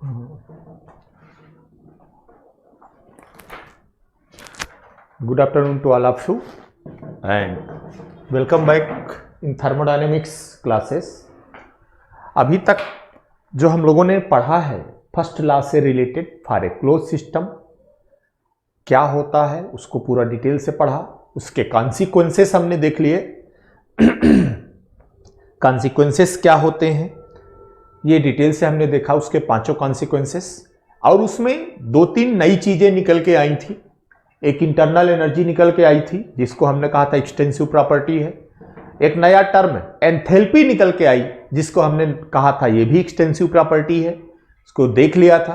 Good afternoon to all of you and welcome back in thermodynamics classes। अभी तक जो हम लोगों ने पढ़ा है फर्स्ट लॉ से related for a close system क्या होता है उसको पूरा डिटेल से पढ़ा, उसके कॉन्सिक्वेंसेस हमने देख लिए। कॉन्सिक्वेंसेस क्या होते हैं ये डिटेल से हमने देखा, उसके पांचों कॉन्सिक्वेंसेस, और उसमें दो तीन नई चीजें निकल के आई थी। एक इंटरनल एनर्जी निकल के आई थी जिसको हमने कहा था एक्सटेंसिव प्रॉपर्टी है। एक नया टर्म एंथैल्पी निकल के आई जिसको हमने कहा था ये भी एक्सटेंसिव प्रॉपर्टी है, उसको देख लिया था।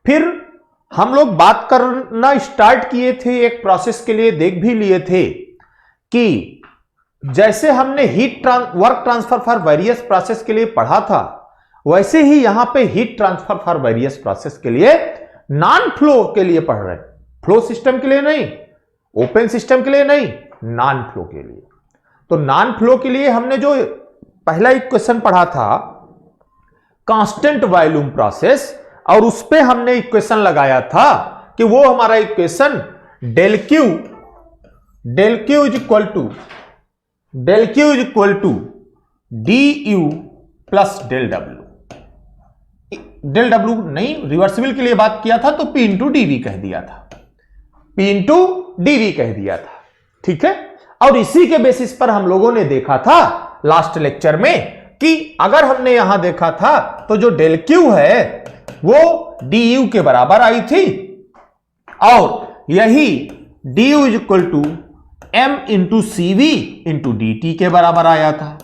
फिर हम लोग बात करना स्टार्ट किए थे एक प्रोसेस के लिए, देख भी लिए थे कि जैसे हमने work transfer for various process के लिए पढ़ा था वैसे ही यहां पे heat transfer for various process के लिए नॉन फ्लो के लिए पढ़ रहे हैं। फ्लो सिस्टम के लिए नहीं, ओपन सिस्टम के लिए नहीं, नॉन फ्लो के लिए। तो नॉन फ्लो के लिए हमने जो पहला इक्वेशन पढ़ा था कांस्टेंट वॉल्यूम प्रोसेस, और उस पे हमने इक्वेशन लगाया था कि वो हमारा equation del Q is equal to d you plus del W. Del W नहीं, रिवर्सिबल के लिए बात किया था तो पी इंटू डीवी कह दिया था, पी इंटू डीवी कह दिया था, ठीक है। और इसी के बेसिस पर हम लोगों ने देखा था लास्ट लेक्चर में कि अगर हमने यहां देखा था तो जो डेल क्यू है वो डी यू के बराबर आई थी, और यही d u is equal to M into C we into D t के बराबर आया था,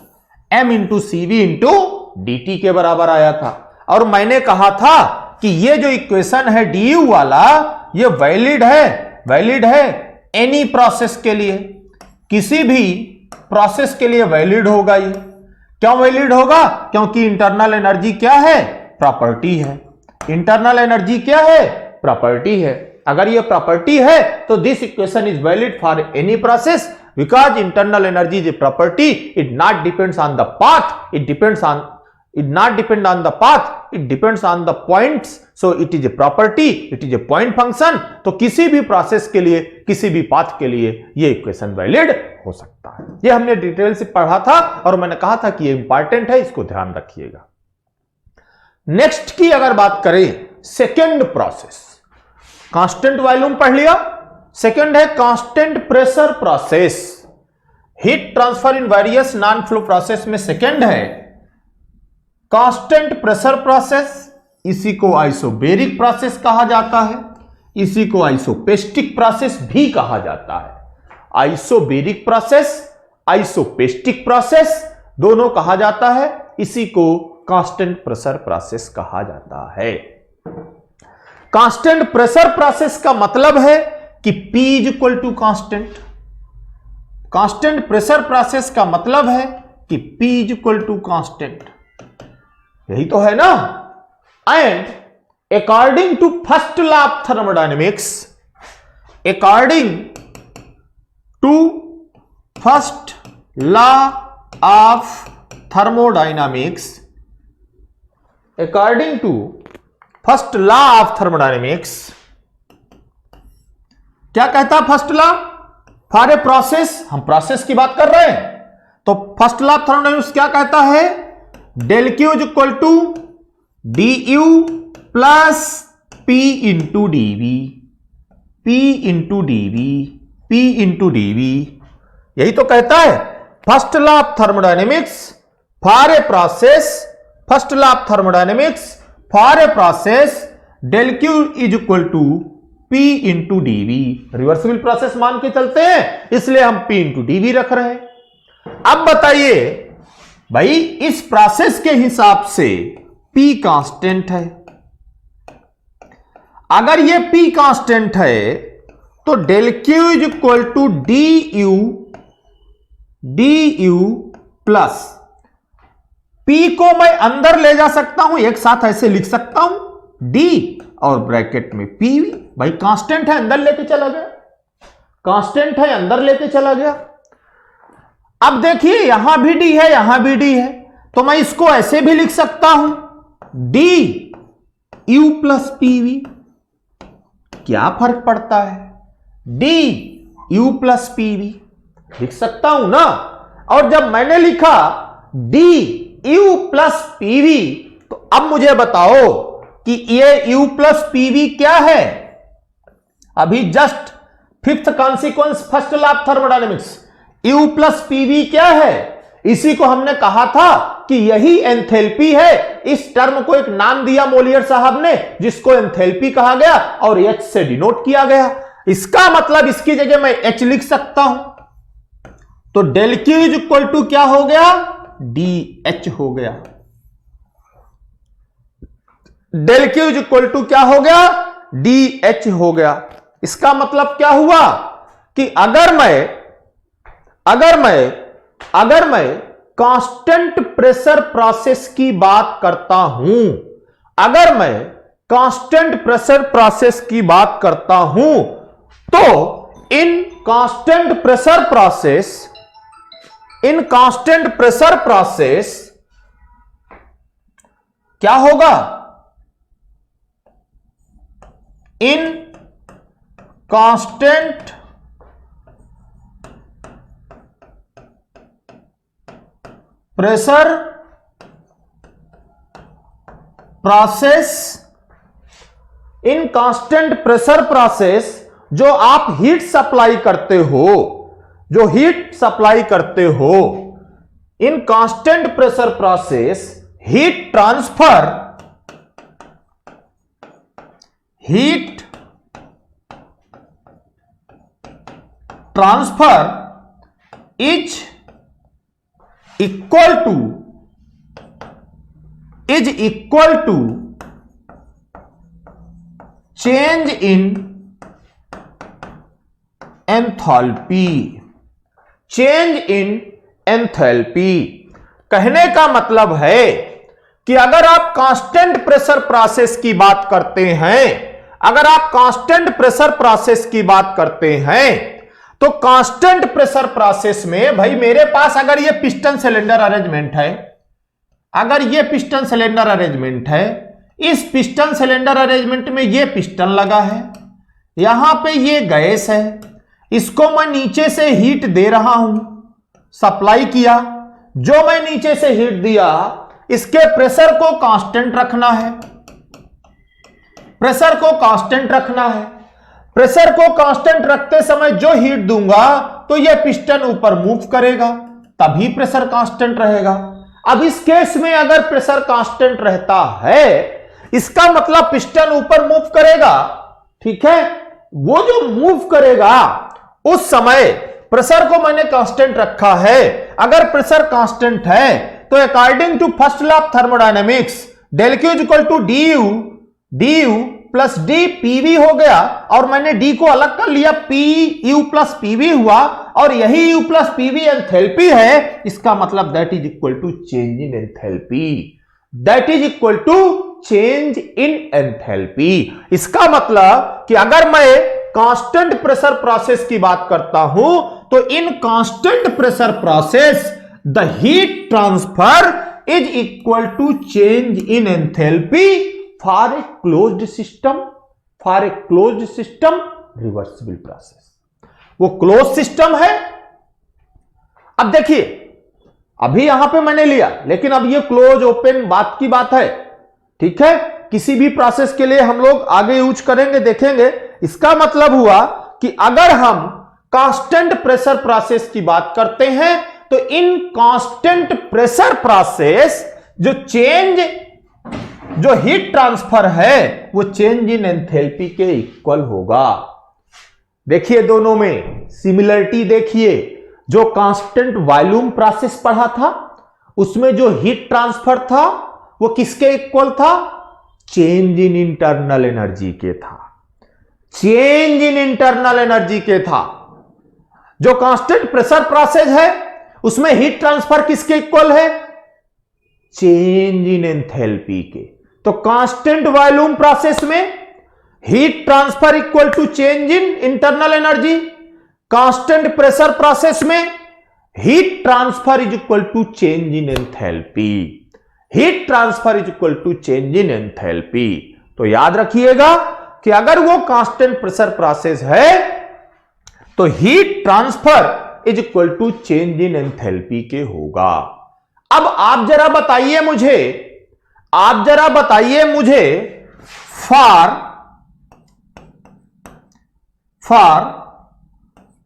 m into C we into D t के बराबर आया था। और मैंने कहा था कि ये जो इक्वेशन है डी यू वाला ये वैलिड है एनी प्रोसेस के लिए, किसी भी प्रोसेस के लिए वैलिड होगा। ये क्यों वैलिड होगा? क्योंकि इंटरनल एनर्जी क्या है? प्रॉपर्टी है। इंटरनल एनर्जी क्या है? प्रॉपर्टी है। अगर ये प्रॉपर्टी है तो this equation is valid for any process because internal energy is a property, it not depends on the path, it not depend on the path, it depends on the points, so it is a property, it is a point function। तो किसी भी process के लिए, किसी भी path के लिए ये इक्वेशन वैलिड हो सकता है। ये हमने डिटेल से पढ़ा था और मैंने कहा था कि ये इंपॉर्टेंट है, इसको ध्यान रखिएगा। नेक्स्ट की अगर बात करें सेकेंड प्रोसेस, कांस्टेंट वॉल्यूम पढ़ लिया, सेकेंड है constant pressure process. Heat transfer in various non flow process में सेकेंड है कांस्टेंट प्रेशर प्रोसेस। इसी को आइसोबेरिक प्रोसेस कहा जाता है, इसी को आइसोपेस्टिक प्रोसेस भी कहा जाता है। आइसोबेरिक प्रोसेस, आइसोपेस्टिक प्रोसेस दोनों कहा जाता है, इसी को कांस्टेंट प्रेशर प्रोसेस कहा जाता है। कांस्टेंट प्रेशर प्रोसेस का मतलब है कि P is equal to constant. Constant pressure process का मतलब है कि P is equal to constant, यही तो है ना। And according to first law of thermodynamics, according to first law of thermodynamics, according to first law of thermodynamics क्या कहता है first law? For a process, हम प्रोसेस की बात कर रहे हैं तो फर्स्ट लॉ ऑफ थर्मोडायनेमिक्स क्या कहता है? Del Q is equal to d you plus p into dv, p into dv, p into dv. यही तो कहता है first law of thermodynamics for a process, first law of thermodynamics for a process del Q is equal to p into dv. Reversible process मान के चलते हैं इसलिए हम पी इंटू डीवी रख रहे हैं। अब बताइए भाई इस प्रोसेस के हिसाब से P कांस्टेंट है, अगर ये P कांस्टेंट है तो del Q is equal to d you plus P को मैं अंदर ले जा सकता हूं, एक साथ ऐसे लिख सकता हूं D और ब्रैकेट में P। भाई कांस्टेंट है अंदर लेके चला गया, कांस्टेंट है अंदर लेके चला गया। अब देखिए यहां भी डी है, यहां भी डी है, तो मैं इसको ऐसे भी लिख सकता हूं डी यू प्लस पीवी, क्या फर्क पड़ता है, डी यू प्लस पीवी लिख सकता हूं ना। और जब मैंने लिखा डी यू प्लस पीवी, तो अब मुझे बताओ कि ये यू प्लस पीवी क्या है। अभी just fifth consequence first law of thermodynamics, you plus PV क्या है, इसी को हमने कहा था कि यही एंथैल्पी है। इस टर्म को एक नाम दिया मोलियर साहब ने, जिसको एंथैल्पी कहा गया और एच से डिनोट किया गया। इसका मतलब इसकी जगह मैं एच लिख सकता हूं, तो del Q is equal to क्या हो गया, डी एच हो गया। Del Q is equal to क्या हो गया, डी एच हो गया। इसका मतलब क्या हुआ कि अगर मैं कांस्टेंट प्रेशर प्रोसेस की बात करता हूं, अगर मैं कांस्टेंट प्रेशर प्रोसेस की बात करता हूं, तो इन कांस्टेंट प्रेशर प्रोसेस क्या होगा, इन कांस्टेंट प्रेशर प्रोसेस, इन कांस्टेंट प्रेशर प्रोसेस जो आप हीट सप्लाई करते हो, जो हीट सप्लाई करते हो, in constant pressure process heat transfer is equal to change in enthalpy, change in enthalpy. कहने का मतलब है कि अगर आप कांस्टेंट प्रेशर प्रोसेस की बात करते हैं, अगर आप कांस्टेंट प्रेशर प्रोसेस की बात करते हैं, तो कांस्टेंट प्रेशर प्रोसेस में भाई मेरे पास अगर ये पिस्टन सिलेंडर अरेंजमेंट है, अगर ये पिस्टन सिलेंडर अरेंजमेंट है, इस पिस्टन सिलेंडर अरेंजमेंट में ये पिस्टन लगा है, यहां पे ये गैस है, इसको मैं नीचे से हीट दे रहा हूं, सप्लाई किया, जो मैं नीचे से हीट दिया इसके प्रेशर को कांस्टेंट रखना है, प्रेशर को कांस्टेंट रखना है। प्रेशर को कांस्टेंट रखते समय जो हीट दूंगा तो यह पिस्टन ऊपर मूव करेगा, तभी प्रेशर कांस्टेंट रहेगा। अब इस केस में अगर प्रेशर कांस्टेंट रहता है, इसका मतलब पिस्टन ऊपर मूव करेगा, ठीक है। वो जो मूव करेगा उस समय प्रेशर को मैंने कांस्टेंट रखा है। अगर प्रेशर कांस्टेंट है तो according to first law of thermodynamics del Q is equal to d you plus d pv हो गया, और मैंने डी को अलग कर लिया, पी यू प्लस पीवी हुआ, और यही यू प्लस पीवी एंथैल्पी है। इसका मतलब that is equal to change in enthalpy, that is equal to change in enthalpy. इसका मतलब कि अगर मैं कांस्टेंट प्रेशर प्रोसेस की बात करता हूं, तो in constant pressure process the heat transfer is equal to change in enthalpy for a closed system, reversible process. वो क्लोज सिस्टम है। अब देखिए, अभी यहां पे मैंने लिया, लेकिन अब ये क्लोज ओपन बात की बात है, ठीक है। किसी भी प्रोसेस के लिए हम लोग आगे यूज करेंगे, देखेंगे। इसका मतलब हुआ कि अगर हम कांस्टेंट प्रेशर प्रोसेस की बात करते हैं, तो इन कांस्टेंट प्रेशर प्रोसेस जो हीट ट्रांसफर है वो चेंज इन एंथैल्पी के इक्वल होगा। देखिए दोनों में सिमिलरिटी देखिए। जो कांस्टेंट वॉल्यूम प्रोसेस पढ़ा था उसमें जो हीट ट्रांसफर था वो किसके इक्वल था, चेंज इन इंटरनल एनर्जी के था, चेंज इन इंटरनल एनर्जी के था। जो कांस्टेंट प्रेशर प्रोसेस है उसमें हीट ट्रांसफर किसके इक्वल है, चेंज इन एंथैल्पी के। तो कांस्टेंट वॉल्यूम प्रोसेस में heat transfer equal to change in internal energy, constant pressure process में heat transfer is equal to change in enthalpy, heat transfer is equal to change in enthalpy. तो तो याद रखिएगा कि अगर वो कांस्टेंट प्रेशर प्रोसेस है तो heat transfer is equal to change in enthalpy के होगा। अब आप जरा बताइए मुझे फॉर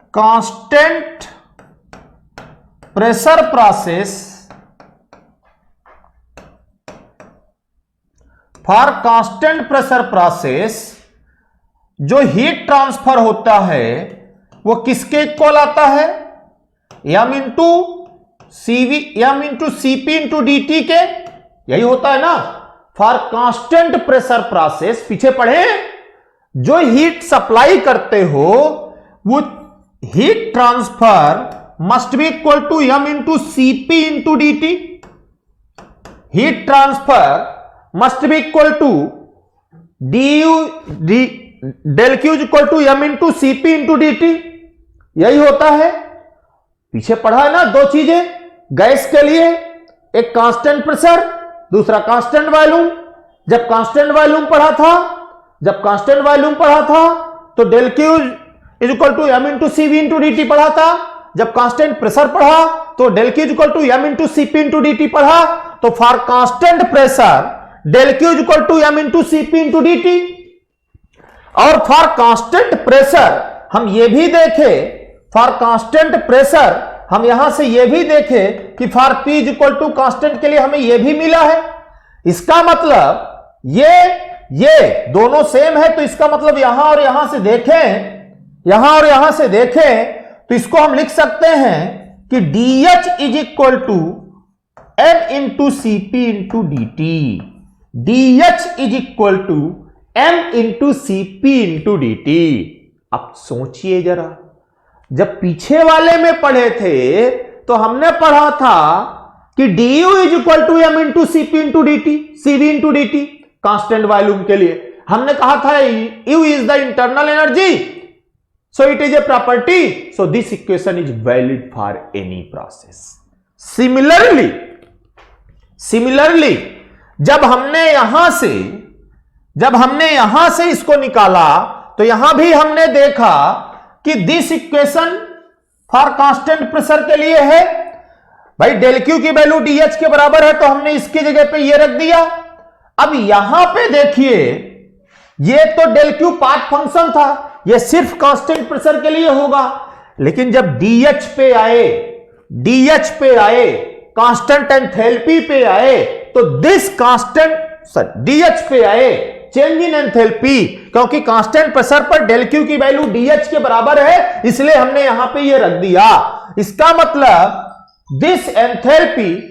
कांस्टेंट प्रेशर प्रोसेस जो हीट ट्रांसफर होता है वो किसके इक्वल आता है? m into cp into dt के, यही होता है ना। फॉर कांस्टेंट प्रेशर प्रोसेस, पीछे पढ़े, जो हीट सप्लाई करते हो वो heat transfer must be equal to m into cp into dt। Heat transfer must be equal to del q equal to m into cp into dt, यही होता है। पीछे पढ़ा है ना दो चीजें गैस के लिए, एक कांस्टेंट प्रेशर, दूसरा कांस्टेंट वॉल्यूम। जब कांस्टेंट वॉल्यूम पढ़ा था तो del q is equal to m into cv into dt पढ़ा था। जब कांस्टेंट प्रेशर पढ़ा तो del q is equal to m into cp into dt पढ़ा। तो for constant pressure del q is equal to m into cp into dt। और for constant pressure हम ये भी देखे, फॉर कांस्टेंट प्रेशर हम यहां से ये भी देखे कि for p is equal to constant के लिए हमें ये भी मिला है। इसका मतलब ये दोनों सेम है, तो इसका मतलब यहां और यहां से देखें तो इसको हम लिख सकते हैं कि dH is equal to m into cp into dt। dH is equal to m into cp into dt। अब सोचिए जरा, जब पीछे वाले में पढ़े थे तो हमने पढ़ा था कि du is equal to m into cp into dt, cv into dt constant volume के लिए। हमने कहा था u is the internal energy, so it is a property, so this equation is valid for any process. Similarly जब हमने यहां से इसको निकाला तो यहां भी हमने देखा कि this equation for constant pressure के लिए है। भाई del q की वैल्यू dH के बराबर है तो हमने इसकी जगह पे ये रख दिया। अब यहां पे देखिए, ये तो del q पाथ फंक्शन था, ये सिर्फ कांस्टेंट प्रेशर के लिए होगा। लेकिन जब dH पे आए कांस्टेंट एंथैल्पी पे आए तो dH पे आए चेंज इन एंथैल्पी, क्योंकि कांस्टेंट प्रेशर पर del q की वैल्यू dH के बराबर है, इसलिए हमने यहां पे ये रख दिया। इसका मतलब दिस एंथैल्पी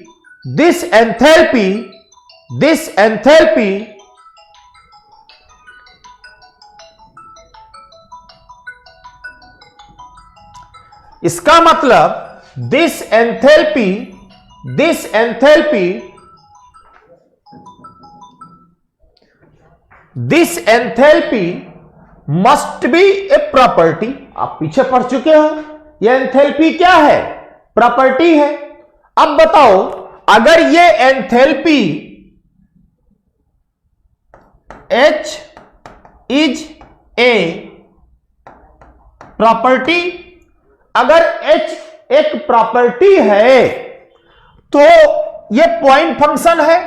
इसका मतलब this enthalpy must be a property. आप पीछे पढ़ चुके हो, यह एंथैल्पी क्या है? प्रॉपर्टी है। अब बताओ, अगर ये enthalpy H is a property, अगर H एक प्रॉपर्टी है तो ये पॉइंट फंक्शन है,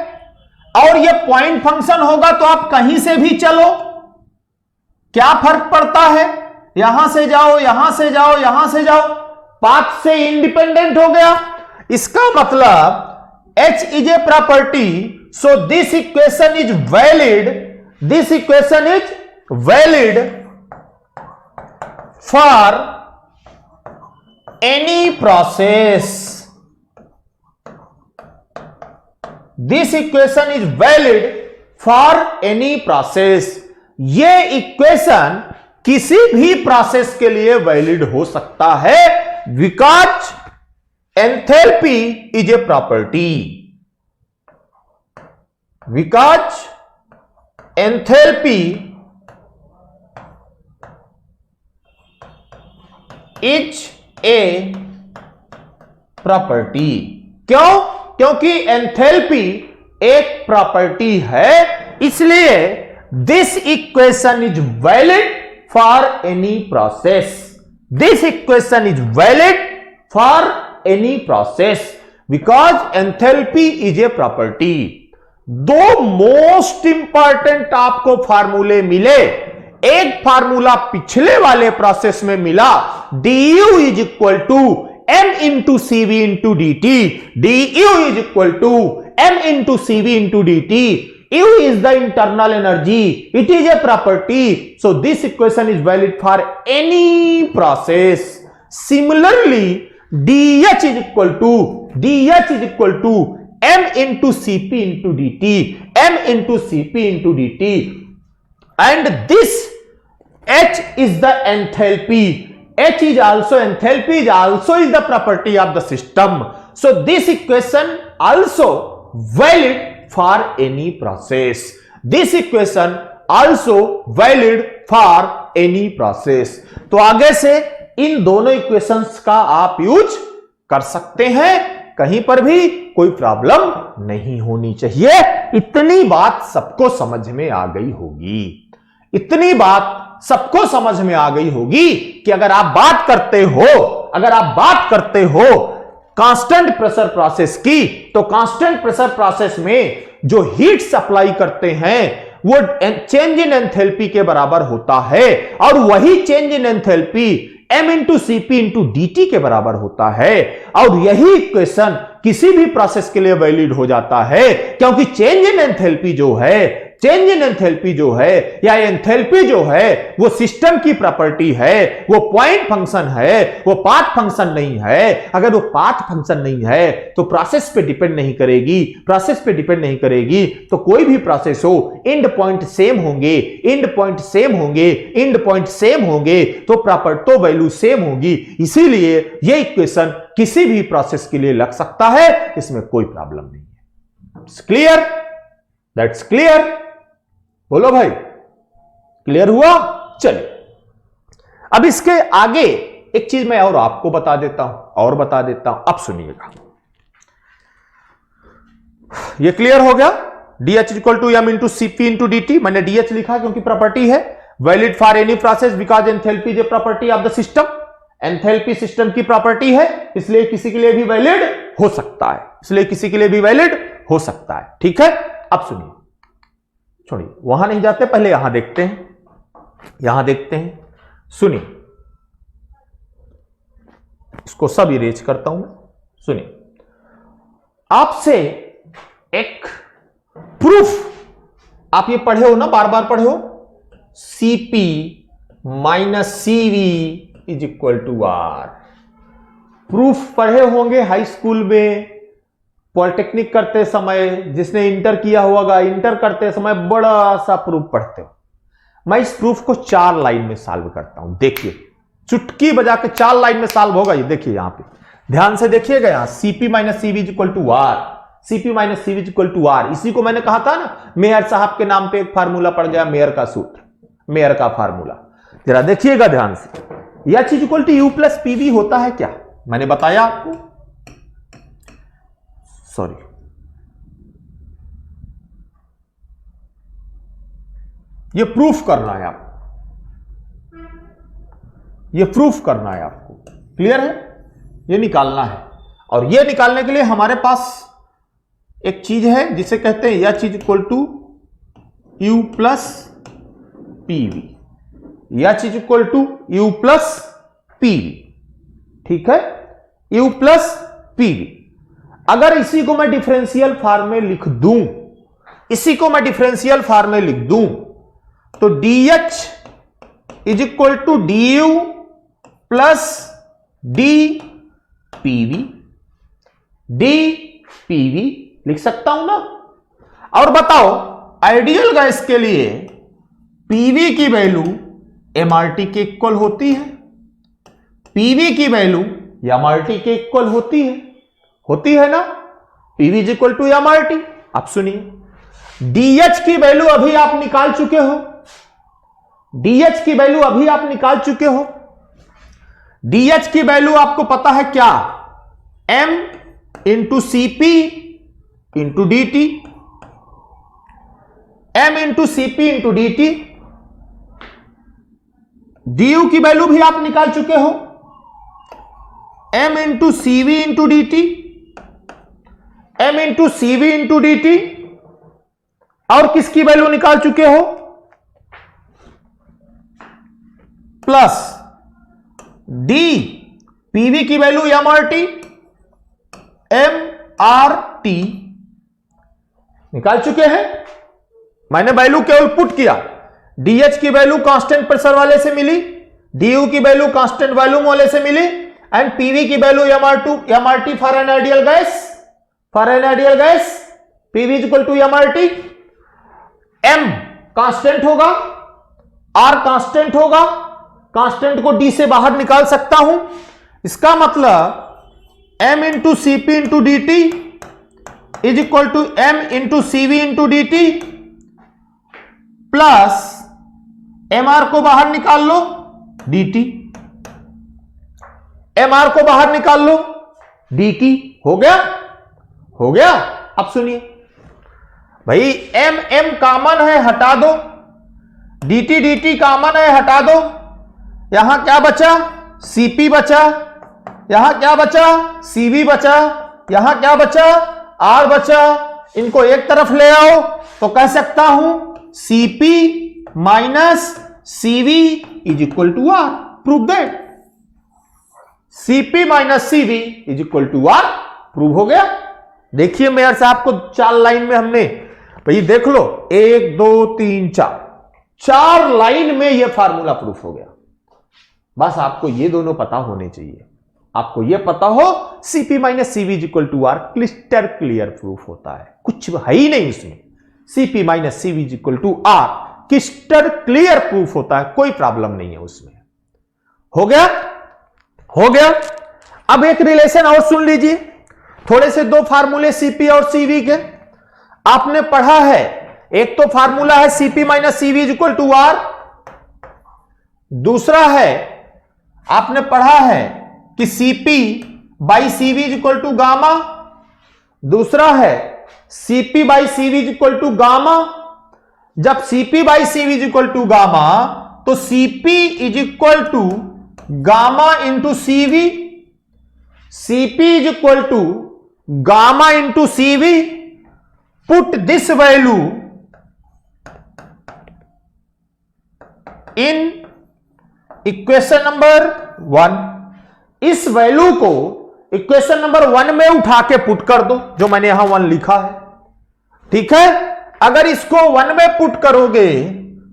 और ये पॉइंट फंक्शन होगा तो आप कहीं से भी चलो, क्या फर्क पड़ता है? यहां से जाओ, यहां से जाओ, यहां से जाओ, पाथ से इंडिपेंडेंट हो गया। इसका मतलब H is a property, so this equation is valid for any process. This equation is valid for any process. ये इक्वेशन किसी भी प्रोसेस के लिए वैलिड हो सकता है, because enthalpy is a property. Because enthalpy is a property. क्यों? क्योंकि एंथैल्पी एक प्रॉपर्टी है, इसलिए this equation is valid for any process, this equation is valid for any process because enthalpy is a property. दो most important आपको फार्मूले मिले, एक फार्मूला पिछले वाले प्रोसेस में मिला, du is equal to m into CV into D t, du is equal to m into CV into D t, u is the internal energy, it is a property, so this equation is valid for any process. Similarly dh is equal to m into cp into dt, m into cp into dt, and this h is the enthalpy, h is also enthalpy, is the property of the system, so this equation also valid for any process, this equation also valid for any process। तो आगे से इन दोनों equations का आप use कर सकते हैं, कहीं पर भी कोई प्रॉब्लम नहीं होनी चाहिए। इतनी बात सबको समझ में आ गई होगी, इतनी बात सबको समझ में आ गई होगी कि अगर आप बात करते हो कांस्टेंट प्रेशर प्रोसेस की, तो कांस्टेंट प्रेशर प्रोसेस में जो हीट सप्लाई करते हैं वो चेंज इन एंथैल्पी के बराबर होता है, और वही change in enthalpy m into cp into D t के बराबर होता है, और यही इक्वेशन किसी भी प्रोसेस के लिए वैलिड हो जाता है, क्योंकि चेंज इन एंथैल्पी जो है या एंथैल्पी जो है वो सिस्टम की प्रॉपर्टी है, वो पॉइंट फंक्शन है, वो पाथ फंक्शन नहीं है। अगर वो पाथ फंक्शन नहीं है तो प्रोसेस पे डिपेंड नहीं करेगी, तो कोई भी प्रोसेस हो एंड पॉइंट सेम होंगे, तो वैल्यू सेम होगी। इसीलिए ये इक्वेशन किसी भी प्रोसेस के लिए लग सकता है, इसमें कोई प्रॉब्लम नहीं है। क्लियर? That's clear. बोलो भाई, क्लियर हुआ? चलिए अब इसके आगे एक चीज मैं और आपको बता देता हूं, अब सुनिएगा। ये क्लियर हो गया? DH equal to m into cp into D t, मैंने DH लिखा क्योंकि प्रॉपर्टी है, valid for any process because enthalpy is a property of the system, enthalpy system की प्रॉपर्टी है, इसलिए किसी के लिए भी वैलिड हो सकता है, ठीक है? अब सुनिए, छोड़िए, वहां नहीं जाते, पहले यहां देखते हैं, सुनिए, इसको सब इरेज करता हूं मैं। सुनिए, आपसे एक प्रूफ, आप ये पढ़े हो ना, बार बार पढ़े हो, Cp minus CV is equal to R। Proof पढ़े होंगे हाई स्कूल में, पॉलिटेक्निक करते समय, जिसने इंटर किया होगा, इंटर करते समय बड़ा सा प्रूफ पढ़ते हो। मैं इस प्रूफ को 4 लाइन में सॉल्व करता हूं, देखिए, चुटकी बजा के 4 लाइन में सॉल्व होगा। ये देखिए, यहां पे ध्यान से देखिएगा, यहां Cp minus CV is equal to R, Cp minus CV is equal to R। इसी को मैंने कहा था ना, मेयर साहब के नाम पे एक फार्मूला पड़ गया, मेयर का सूत्र, मेयर का फार्मूला। जरा देखिएगा ध्यान से, H is equal to U plus PV होता है क्या? मैंने बताया आपको, सॉरी, ये प्रूफ करना है आपको, क्लियर है? ये निकालना है, और ये निकालने के लिए हमारे पास एक चीज है जिसे कहते हैं H is equal to U plus PV, H is equal to U plus PV, ठीक है? U plus PV। अगर इसी को मैं डिफरेंशियल फॉर्म में लिख दूं, तो DH is equal to DU plus DPV लिख सकता हूं ना? और बताओ, आइडियल गैस के लिए PV की वैल्यू MRT के इक्वल होती है, PV की वैल्यू MRT के इक्वल होती है ना? PV is equal to MRT। अब सुनिए, DH की वैल्यू अभी आप निकाल चुके हो, DH की वैल्यू आपको पता है क्या? M into CP into DT। m into cp into D t, d u की वैल्यू भी आप निकाल चुके हो, m into CV into D t, m into CV into D t, और किसकी वैल्यू निकाल चुके हो, प्लस डी पीवी की value m r t, m r t निकाल चुके हैं। मैंने वैल्यू केवल पुट किया, डीएच की वैल्यू कांस्टेंट प्रेशर वाले से मिली, डीयू की वैल्यू कांस्टेंट वॉल्यूम वाले से मिली, एंड पीवी की value mrt for an ideal gas, pv is equal to mrt, m constant होगा, आर कांस्टेंट होगा, कांस्टेंट को डी से बाहर निकाल सकता हूं, इसका मतलब m into cp into D t is equal to m into CV into D t, plus mr को बाहर निकाल लो dt, mr को बाहर निकाल लो dt, हो गया, हो गया। अब सुनिए भाई, m कॉमन है हटा दो, dt कॉमन है हटा दो, यहां क्या बचा, cp बचा, यहां क्या बचा, cv बचा, यहां क्या बचा, r बचा, इनको एक तरफ ले आओ तो कह सकता हूं cp minus cv is equal to r, prove that, cp minus cv is equal to r, prove हो गया। देखिए मेयर साहब को 4 लाइन में हमने, भाई देख लो 1 2 3 4 लाइन में यह फार्मूला प्रूफ हो गया। बस आपको ये दोनों पता होने चाहिए, आपको ये पता हो cp minus cv is equal to r, crystal clear proof होता है, कुछ है ही नहीं इसमें, cp minus cv is equal to r crystal clear proof होता है, कोई प्रॉब्लम नहीं है उसमें। हो गया, हो गया। अब एक रिलेशन और सुन लीजिए, थोड़े से 2 फार्मूले cp और cv के आपने पढ़ा है। एक तो फार्मूला है cp minus cv is equal to r, दूसरा है आपने पढ़ा है कि cp by cv is equal to gamma, दूसरा है cp by cv is equal to gamma. जब cp by cv is equal to gamma तो cp is equal to gamma into cv, cp is equal to gamma into cv, put this value in equation number 1, इस value को equation number 1 में उठा के put कर दो, जो मैंने यहां 1 लिखा है, ठीक है। अगर इसको 1 में पुट करोगे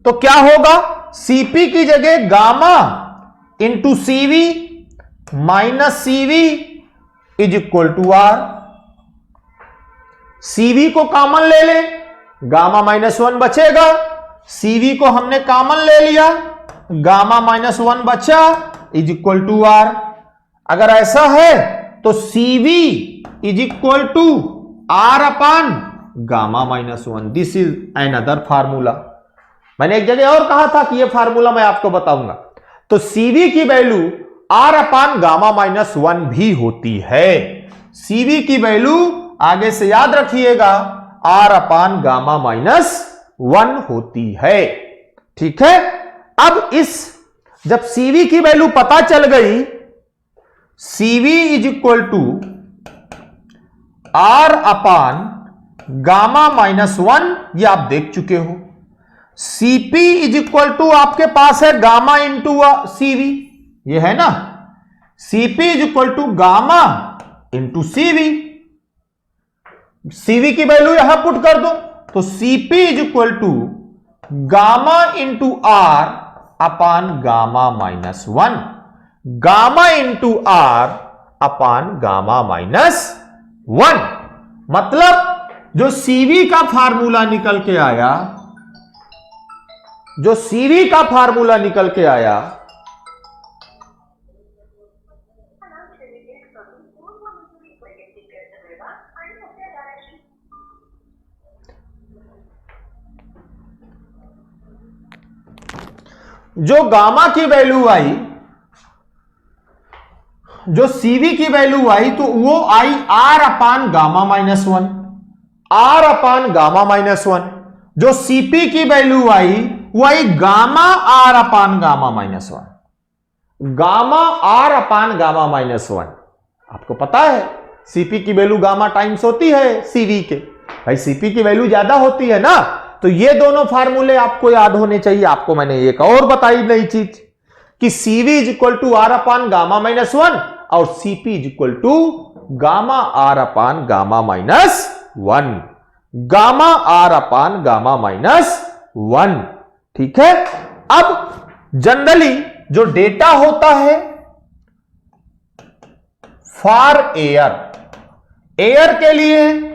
तो क्या होगा, cp की जगह gamma into cv minus cv is equal to r, cv को कॉमन ले ले, गामा माइनस 1 बचेगा, cv को हमने कॉमन ले लिया, गामा माइनस 1 बचा इज इक्वल टू r। अगर ऐसा है तो cv is equal to r upon gamma minus 1, this is another formula. मैंने एक जगह और कहा था कि यह फार्मूला मैं आपको बताऊंगा। तो cv की value r upon gamma minus 1 भी होती है, cv की वैल्यू आगे से याद रखिएगा r अपान गामा माइनस 1 होती है, ठीक है। अब इस जब cv की वैल्यू पता चल गई, cv is equal to r upon gamma minus 1, ये आप देख चुके हो। cp इज इक्वल टू आपके पास है गामा इंटू cv, ये है ना, cp is equal to gamma into cv, cv की वैल्यू यहां पुट कर दो तो cp is equal to gamma into r upon gamma minus 1, gamma into r upon gamma minus 1। मतलब जो cv का फार्मूला निकल के आया, जो cv का फार्मूला निकल के आया, जो गामा की वैल्यू आई, जो cv की वैल्यू आई, तो वो आई r upon gamma minus 1, r upon gamma minus 1। जो Cp की वैल्यू आई वो आई gamma are upon gamma minus one, gamma are upon gamma minus one. आपको पता है Cp की वैल्यू गामा टाइम्स होती है Cv के, भाई Cp की वैल्यू ज्यादा होती है ना, तो ये दोनों फार्मूले आपको याद होने चाहिए। आपको मैंने एक और बताई नई चीज कि Cv is equal to r upon gamma minus one और Cp is equal to gamma are upon gamma minus one, gamma are upon gamma minus one. ठीक है, अब जनरली जो डेटा होता है फॉर एयर, एयर के लिए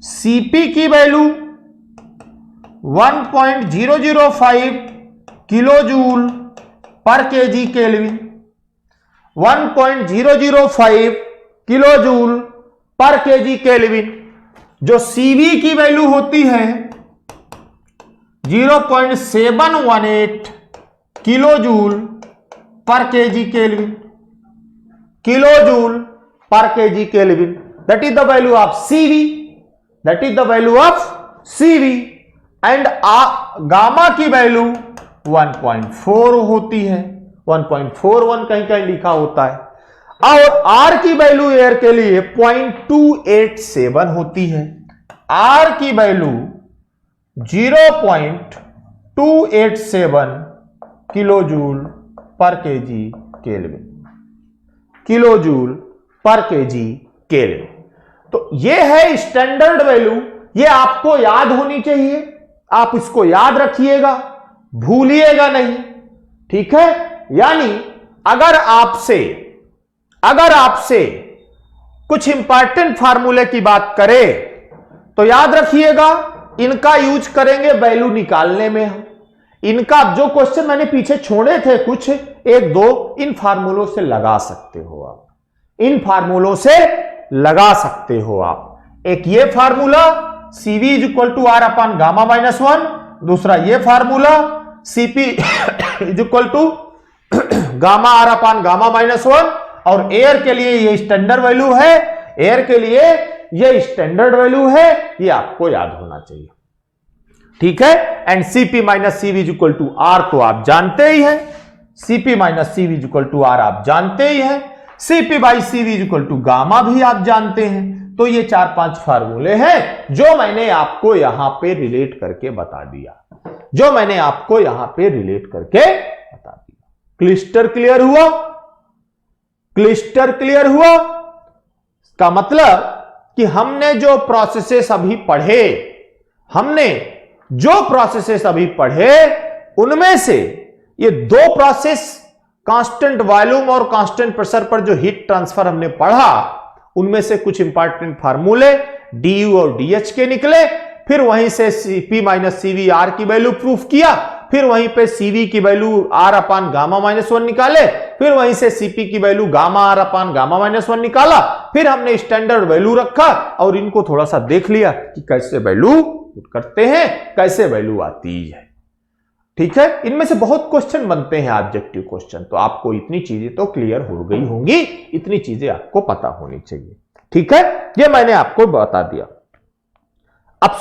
Cp की वैल्यू 1.005 किलो जूल पर केजी केल्विन, 1.005 किलो जूल पर केजी केल्विन। जो Cv की वैल्यू होती है 0.718 किलो जूल पर केजी केल्विन, किलो जूल पर KG kelvin, that is the value of Cv, that is the value of Cv। And gamma की value 1.4 होती है, 1.41 कहीं कहीं लिखा होता है, और R की वैल्यू एयर के लिए 0.287 होती है। R की वैल्यू 0.287 किलो जूल पर केजी केल्विन, किलो जूल पर केजी केल्विन। तो ये है स्टैंडर्ड वैल्यू, ये आपको याद होनी चाहिए, आप इसको याद रखिएगा, भूलिएगा नहीं। ठीक है, यानी अगर आपसे कुछ इंपॉर्टेंट फार्मूले की बात करें तो याद रखिएगा इनका यूज करेंगे वैल्यू निकालने में। हम इनका जो क्वेश्चन मैंने पीछे छोड़े थे कुछ एक दो, इन फार्मूलों से लगा सकते हो आप, इन फार्मूलों से लगा सकते हो आप। एक ये formula Cv is equal to r upon gamma minus one, दूसरा ये formula Cp is equal to gamma are upon gamma minus one, और एयर के लिए ये स्टैंडर्ड वैल्यू है, एयर के लिए ये स्टैंडर्ड वैल्यू है, ये आपको याद होना चाहिए। ठीक है, and Cp minus Cv is equal to r तो आप जानते ही हैं, Cp minus Cv is equal to r आप जानते ही हैं, Cp by Cv is equal to gamma भी आप जानते हैं। तो ये 4-5 फार्मूले हैं जो मैंने आपको यहां पे रिलेट करके बता दिया, जो मैंने आपको यहां पे रिलेट करके बता दिया। क्लिस्टर क्लियर हुआ? क्लिस्टर क्लियर हुआ? का मतलब कि हमने जो प्रोसेसेस अभी पढ़े, हमने जो प्रोसेसेस अभी पढ़े उनमें से ये दो प्रोसेस कांस्टेंट वॉल्यूम और कांस्टेंट प्रेशर पर जो हीट ट्रांसफर हमने पढ़ा, उनमें से कुछ इंपॉर्टेंट फार्मूले du और dh के निकले, फिर वहीं से Cp माइनस Cv R की वैल्यू प्रूफ किया, फिर वहीं पे Cv की value R upon gamma minus one निकाले, फिर वहीं से Cp की value gamma R upon gamma minus one निकाला, फिर हमने स्टैंडर्ड वैल्यू रखा और इनको थोड़ा सा देख लिया कि कैसे वैल्यू करते हैं, कैसे वैल्यू आती है। ठीक है, इनमें से बहुत क्वेश्चन बनते हैं ऑब्जेक्टिव क्वेश्चन, तो आपको इतनी चीजें तो क्लियर हो गई होंगी, इतनी चीजें आपको पता होनी चाहिए। ठीक है, ये मैंने आपको बता दिया। अब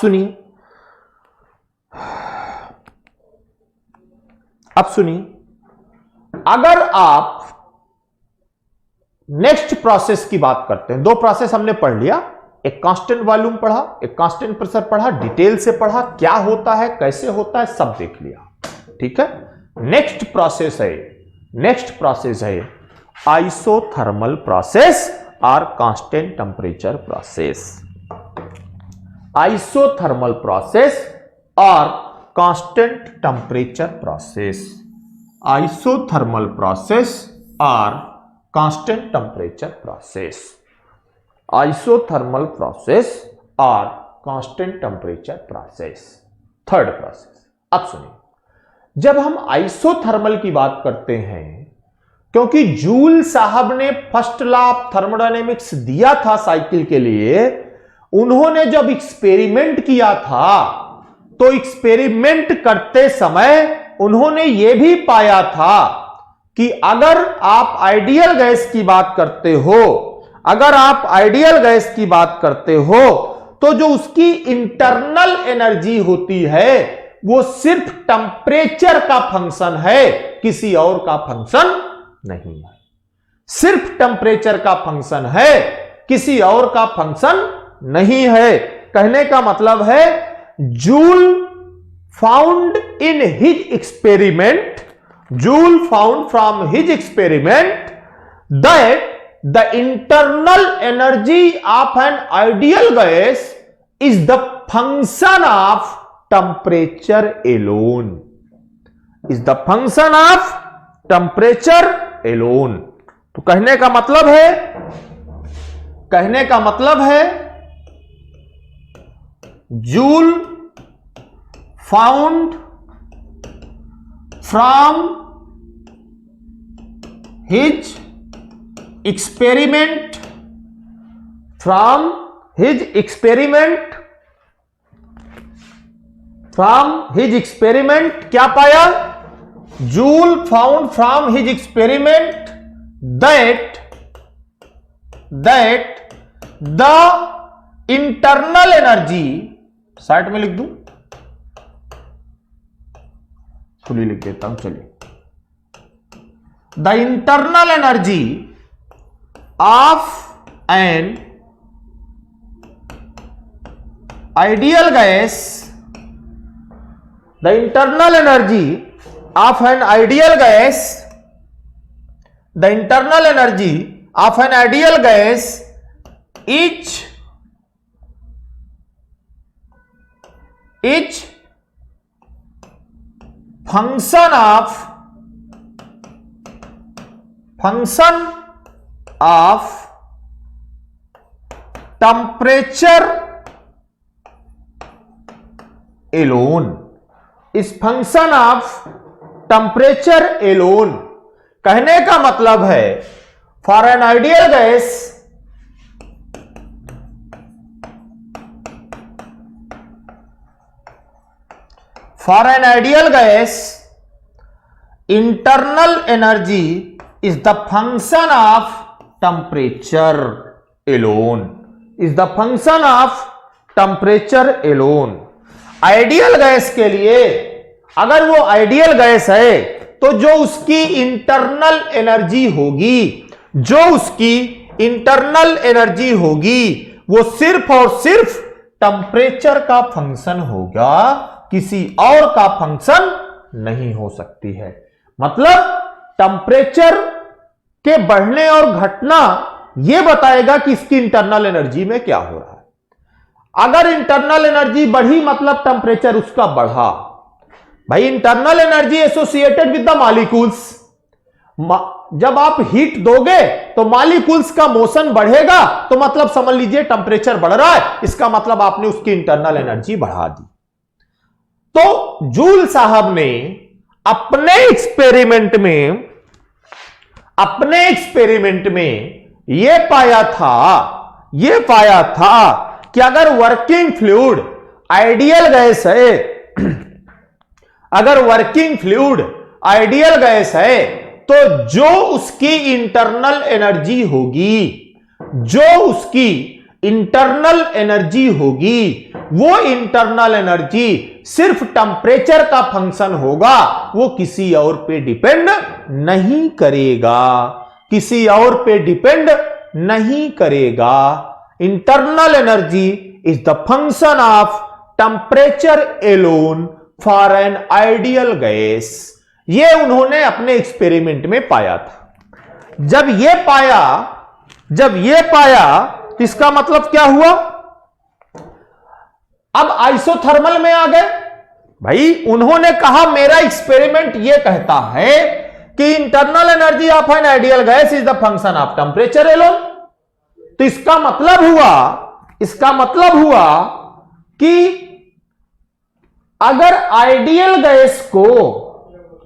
सुनिए, अगर आप नेक्स्ट प्रोसेस की बात करते हैं, दो प्रोसेस हमने पढ़ लिया, एक कांस्टेंट वॉल्यूम पढ़ा, एक कांस्टेंट प्रेशर पढ़ा, डिटेल से पढ़ा, क्या होता है कैसे होता है सब देख लिया। ठीक है, नेक्स्ट प्रोसेस है आइसोथर्मल प्रोसेस और constant temperature process. Isothermal process और constant temperature process, isothermal process और constant temperature process, isothermal process और constant temperature process, third process. अब सुनिए, जब हम आइसोथर्मल की बात करते हैं, क्योंकि जूल साहब ने फर्स्ट लॉ ऑफ थर्मोडायनेमिक्स दिया था साइकिल के लिए, उन्होंने जब एक्सपेरिमेंट किया था तो एक्सपेरिमेंट करते समय उन्होंने यह भी पाया था कि अगर आप आइडियल गैस की बात करते हो, अगर आप आइडियल गैस की बात करते हो तो जो उसकी इंटरनल एनर्जी होती है वो सिर्फ टेंपरेचर का फंक्शन है, किसी और का फंक्शन नहीं है। सिर्फ टेंपरेचर का फंक्शन है, किसी और का फंक्शन नहीं है। कहने का मतलब है Joule found in his experiment, Joule found from his experiment that the internal energy of an ideal gas is the function of temperature alone, is the function of temperature alone. तो कहने का मतलब है Joule found from his experiment, क्या पाया? Joule found from his experiment that the internal energy, side में लिख दूं, खुली लिख देता हूं, चलिए। The internal energy of an ideal gas, the internal energy of an ideal gas, the internal energy of an ideal gas is function of temperature alone, is function of temperature alone. कहने का मतलब है for an ideal gas, for an ideal gas internal energy is the function of temperature alone, is the function of temperature alone. Ideal gas के लिए, अगर वो ideal gas है तो जो उसकी इंटरनल एनर्जी होगी, वो सिर्फ और सिर्फ टेंपरेचर का फंक्शन होगा, किसी और का फंक्शन नहीं हो सकती है। मतलब टेंपरेचर के बढ़ने और घटना यह बताएगा कि इसकी इंटरनल एनर्जी में क्या हो रहा है। अगर इंटरनल एनर्जी बढ़ी मतलब टेंपरेचर उसका बढ़ा। भाई internal energy associated with the molecules, जब आप हीट दोगे तो मॉलिक्यूल्स का मोशन बढ़ेगा, तो मतलब समझ लीजिए टेंपरेचर बढ़ रहा है, इसका मतलब आपने उसकी इंटरनल एनर्जी बढ़ा दी। तो जूल साहब ने अपने एक्सपेरिमेंट में यह पाया था कि अगर वर्किंग फ्लूइड आइडियल गैस है, अगर वर्किंग फ्लूइड आइडियल गैस है तो जो उसकी इंटरनल एनर्जी होगी, वो इंटरनल एनर्जी सिर्फ टेंपरेचर का फंक्शन होगा, वो किसी और पे डिपेंड नहीं करेगा, internal energy is the function of temperature alone for an ideal gas. ये उन्होंने अपने एक्सपेरिमेंट में पाया था। जब ये पाया इसका मतलब क्या हुआ? अब आइसोथर्मल में आ गए। भाई उन्होंने कहा मेरा एक्सपेरिमेंट ये कहता है कि internal energy of an ideal gas is the function of temperature alone. तो इसका मतलब हुआ कि अगर आइडियल गैस को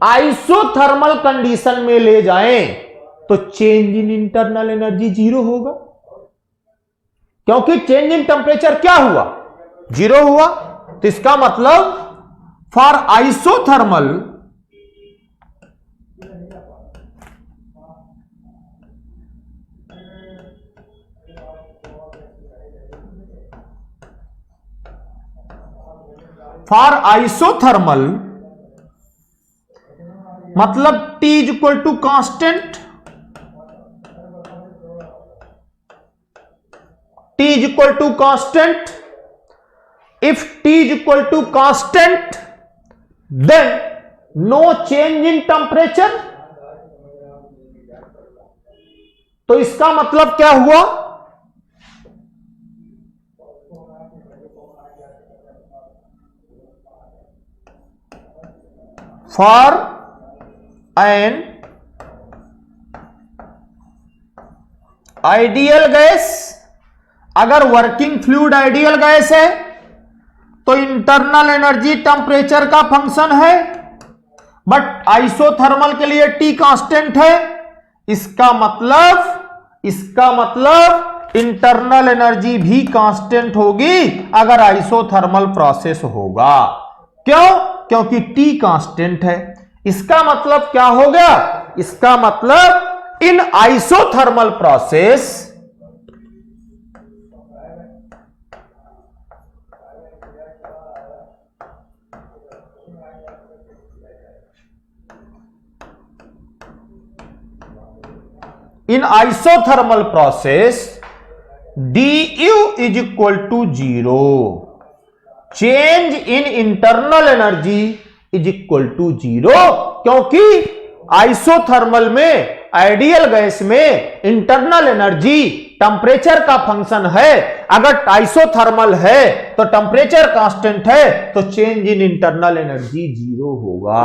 आइसोथर्मल कंडीशन में ले जाएं तो चेंज इन इंटरनल एनर्जी 0 होगा, क्योंकि चेंज इन टेंपरेचर क्या हुआ? 0 हुआ। तो इसका मतलब फॉर आइसोथर्मल फॉर आइसोथर्मल मतलब T is equal to constant, T is equal to constant. If T is equal to constant, then no change in temperature. तो इसका मतलब क्या हुआ? For an ideal gas, अगर वर्किंग फ्लूइड आइडियल गैस है तो internal energy temperature का function है, बट आइसोथर्मल के लिए T कांस्टेंट है। इसका मतलब इंटरनल एनर्जी भी कांस्टेंट होगी अगर आइसोथर्मल प्रोसेस होगा। क्यों? क्योंकि T कांस्टेंट है। इसका मतलब क्या हो गया? इसका मतलब in isothermal process in isothermal process du is equal to 0, change in internal energy is equal to 0, क्योंकि आइसोथर्मल में आइडियल गैस में इंटरनल एनर्जी टेम्परेचर का फंक्शन है। अगर आइसोथर्मल है तो टेम्परेचर कांस्टेंट है तो चेंज इन इंटरनल एनर्जी 0 होगा।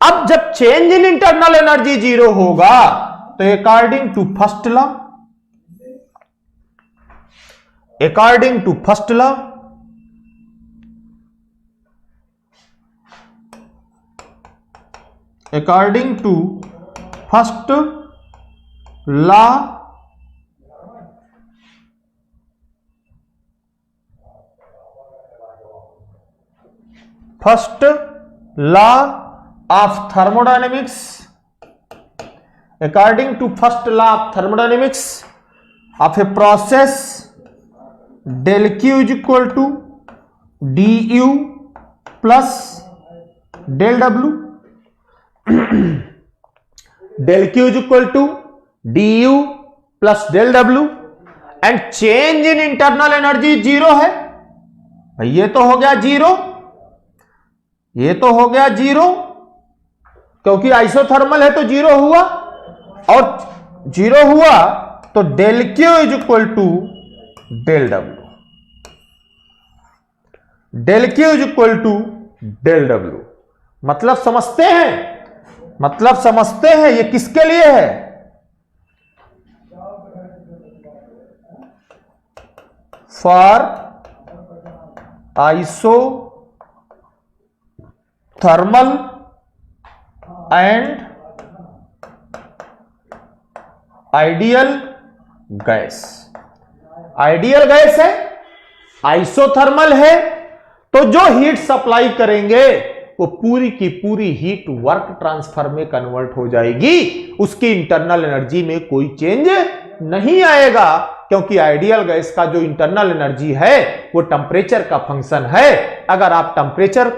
अब जब चेंज इन इंटरनल एनर्जी 0 होगा तो according to first law, according to first law according to first law first law of thermodynamics, according to first law of thermodynamics of a process, del Q is equal to du plus del W. del Q is equal to du plus del W and change in internal energy 0 है। भाई ये तो हो गया 0, ये तो हो गया 0, क्योंकि आइसोथर्मल है तो 0 हुआ, और 0 हुआ तो del Q is equal to del W, del Q is equal to del W. मतलब समझते हैं, मतलब समझते हैं ये किसके लिए है? For iso thermal and ideal gas. Ideal gas है, आइसोथर्मल है, तो जो हीट सप्लाई करेंगे वो पूरी की पूरी हीट वर्क ट्रांसफर में कन्वर्ट हो जाएगी, उसकी इंटरनल एनर्जी में कोई चेंज नहीं आएगा, क्योंकि आइडियल गैस का जो इंटरनल एनर्जी है वो टेम्परेचर का फंक्शन है। अगर आप टेम्परेचर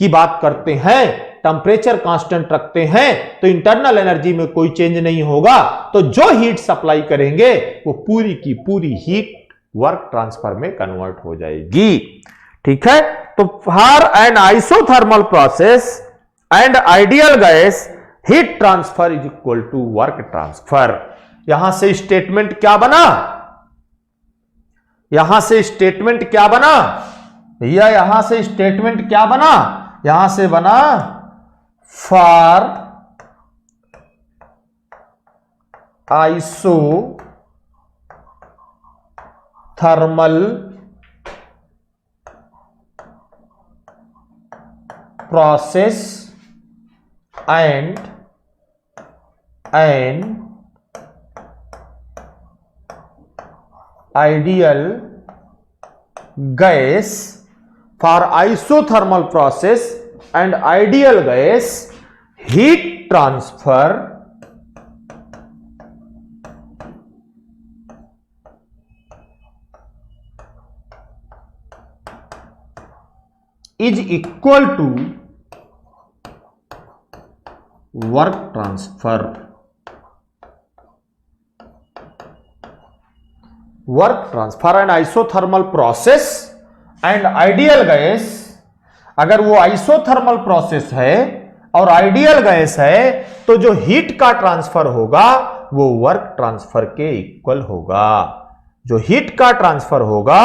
की बात करते हैं, टेम्परेचर कांस्टेंट रखते हैं तो इंटरनल एनर्जी में कोई चेंज नहीं होगा, तो जो हीट सप्लाई करेंगे वो पूरी की पूरी हीट वर्क ट्रांसफर में कन्वर्ट हो जाएगी। ठीक है, तो for an isothermal process and ideal gas heat transfer is equal to work transfer. यहां से स्टेटमेंट क्या बना? यहां से स्टेटमेंट क्या बना भैया? यहां से स्टेटमेंट क्या बना? यहां से बना for isothermal process and ideal gas, for isothermal process and ideal gas heat transfer is equal to work transfer. Work transfer and isothermal process and ideal gas, अगर वो आइसोथर्मल प्रोसेस है और आइडियल गैस है तो जो heat का transfer होगा वो वर्क ट्रांसफर के इक्वल होगा। जो हीट का ट्रांसफर होगा